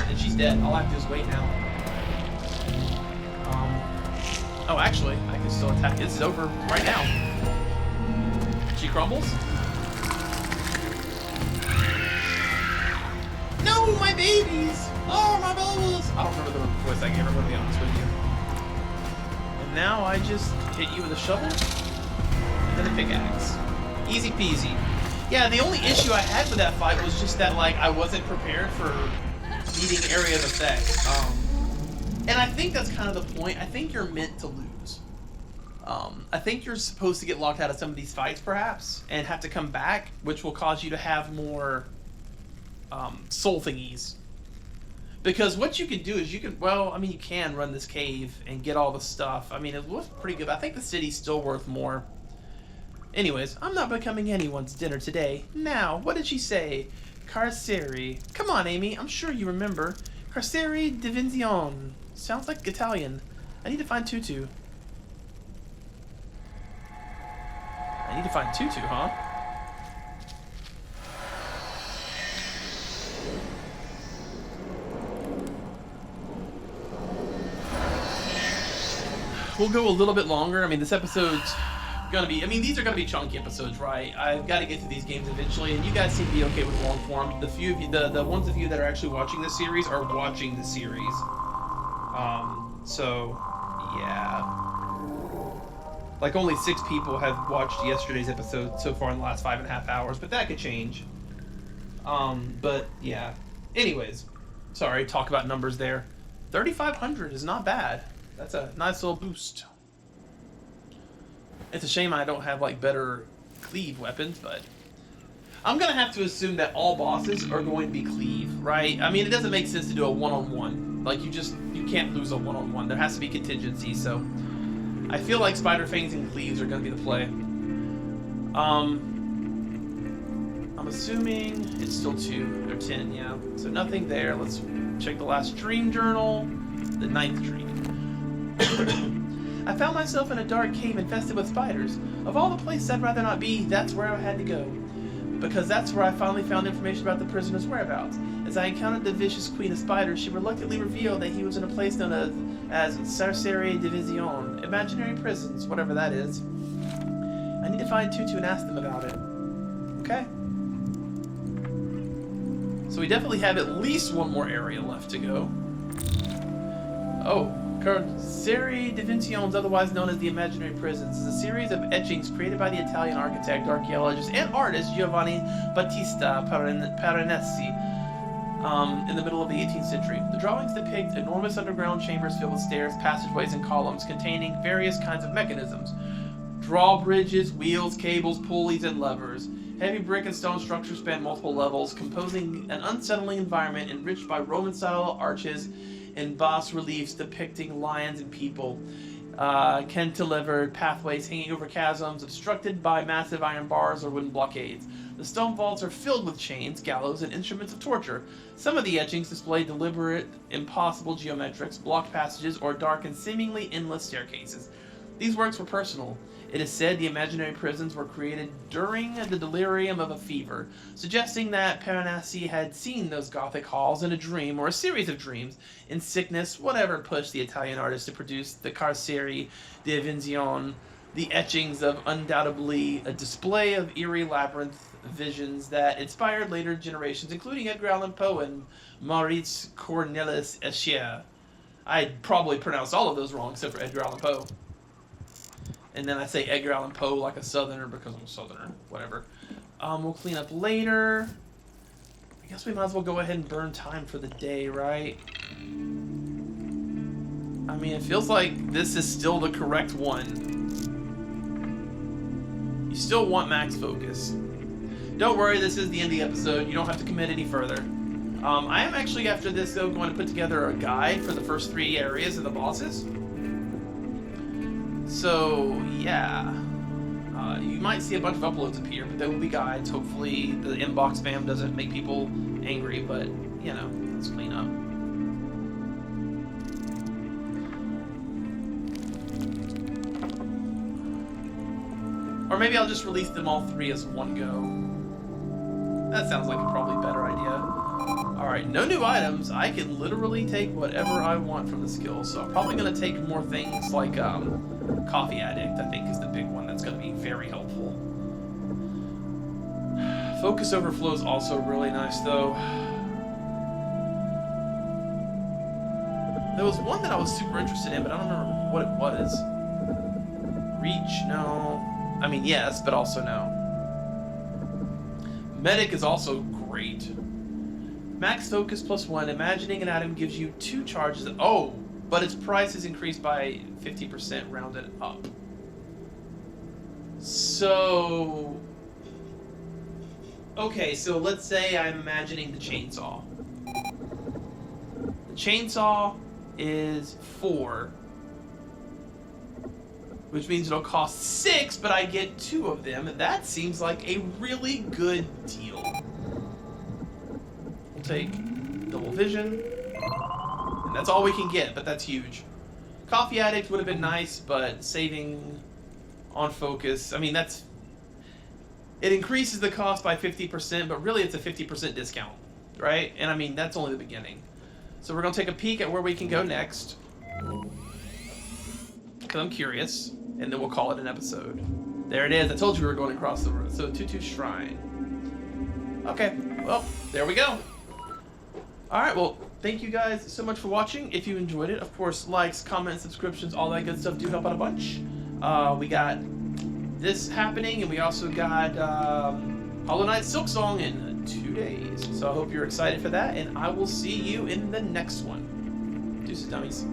And she's dead. All I have to do is wait now. Oh, actually, I can still attack. This is over right now. She crumbles. No, my babies! Oh, my bubbles! I don't remember the voice I gave her, to be honest with you. And now I just hit you with a shovel and then a pickaxe. Easy peasy. Yeah, the only issue I had with that fight was just that, like, I wasn't prepared for beating area of effect. And I think that's kind of the point. I think you're meant to lose. I think you're supposed to get locked out of some of these fights, perhaps, and have to come back, which will cause you to have more soul thingies. Because what you can do is you can, well, I mean, you can run this cave and get all the stuff. I mean, it looks pretty good. I think the city's still worth more. Anyways, I'm not becoming anyone's dinner today. Now, what did she say? Carceri. Come on, Amy. I'm sure you remember. Carceri Divinzione. Sounds like Italian. I need to find Tutu. I need to find Tutu, huh? We'll go a little bit longer. I mean, this episode's gonna be, I mean, these are gonna be chunky episodes, right? I've got to get through these games eventually, and you guys seem to be okay with long form. The few of you, the ones of you that are actually watching this series are watching the series. So yeah, like only 6 people have watched yesterday's episode so far in the last 5.5 hours, but that could change. But yeah. Anyways, sorry, talk about numbers there. 3,500 is not bad. That's a nice little boost. It's a shame I don't have like better cleave weapons, but I'm gonna have to assume that all bosses are going to be cleave, right? I mean, it doesn't make sense to do a one-on-one. Like you can't lose a one-on-one. There has to be contingency. So I feel like spider fangs and cleaves are gonna be the play. I'm assuming it's still 2 or 10, yeah. So nothing there. Let's check the last dream journal, the 9th dream. I found myself in a dark cave infested with spiders. Of all the places I'd rather not be, that's where I had to go. Because that's where I finally found information about the prisoner's whereabouts. As I encountered the vicious queen of spiders, she reluctantly revealed that he was in a place known as Carcere Division, imaginary prisons, whatever that is. I need to find Tutu and ask them about it. Okay. So we definitely have at least one more area left to go. Oh, Carcere Divisions, otherwise known as the Imaginary Prisons, is a series of etchings created by the Italian architect, archaeologist, and artist Giovanni Battista Piranesi in the middle of the 18th century. The drawings depict enormous underground chambers filled with stairs, passageways, and columns containing various kinds of mechanisms. Drawbridges, wheels, cables, pulleys, and levers. Heavy brick and stone structures span multiple levels, composing an unsettling environment enriched by Roman-style arches and bas-reliefs depicting lions and people. Cantilevered pathways hanging over chasms, obstructed by massive iron bars or wooden blockades. The stone vaults are filled with chains, gallows, and instruments of torture. Some of the etchings display deliberate, impossible geometrics, blocked passages, or dark and seemingly endless staircases. These works were personal. It is said the imaginary prisons were created during the delirium of a fever, suggesting that Piranesi had seen those Gothic halls in a dream or a series of dreams, in sickness, whatever pushed the Italian artist to produce the Carcere Division, the etchings of undoubtedly a display of eerie labyrinth visions that inspired later generations, including Edgar Allan Poe and Maurice Cornelis Escher. I probably pronounced all of those wrong except for Edgar Allan Poe. And then I say Edgar Allan Poe like a southerner because I'm a southerner. Whatever. We'll clean up later. I guess we might as well go ahead and burn time for the day, right? I mean, it feels like this is still the correct one. You still want max focus. Don't worry, this is the end of the episode. You don't have to commit any further. I am actually, after this, though, going to put together a guide for the first 3 areas of the bosses. So, yeah. You might see a bunch of uploads appear, but there will be guides. Hopefully the inbox spam doesn't make people angry, but, you know, let's clean up. Or maybe I'll just release them all 3 as one go. That sounds like a probably better idea. Alright, no new items. I can literally take whatever I want from the skill, so I'm probably going to take more things like, Coffee Addict, I think, is the big one that's going to be very helpful. Focus Overflow is also really nice, though. There was one that I was super interested in, but I don't remember what it was. Reach, no. I mean, yes, but also no. Medic is also great. Max Focus +1. Imagining an item gives you 2 charges. Oh, but its price is increased by 50% rounded up. So... okay, so let's say I'm imagining the chainsaw. The chainsaw is 4. Which means it'll cost 6, but I get 2 of them, and that seems like a really good deal. We'll take double vision, and that's all we can get, but that's huge. Coffee Addict would have been nice, but saving on focus, I mean, that's... it increases the cost by 50%, but really it's a 50% discount, right? And I mean, that's only the beginning. So we're going to take a peek at where we can go next. Because I'm curious, and then we'll call it an episode. There it is. I told you we were going across the road. So, Tutu Shrine. Okay, well, there we go. Alright, well, thank you guys so much for watching. If you enjoyed it, of course, likes, comments, subscriptions, all that good stuff do help out a bunch. We got this happening, and we also got Hollow Knight Silksong in 2 days. So I hope you're excited for that, and I will see you in the next one. Deuces, dummies.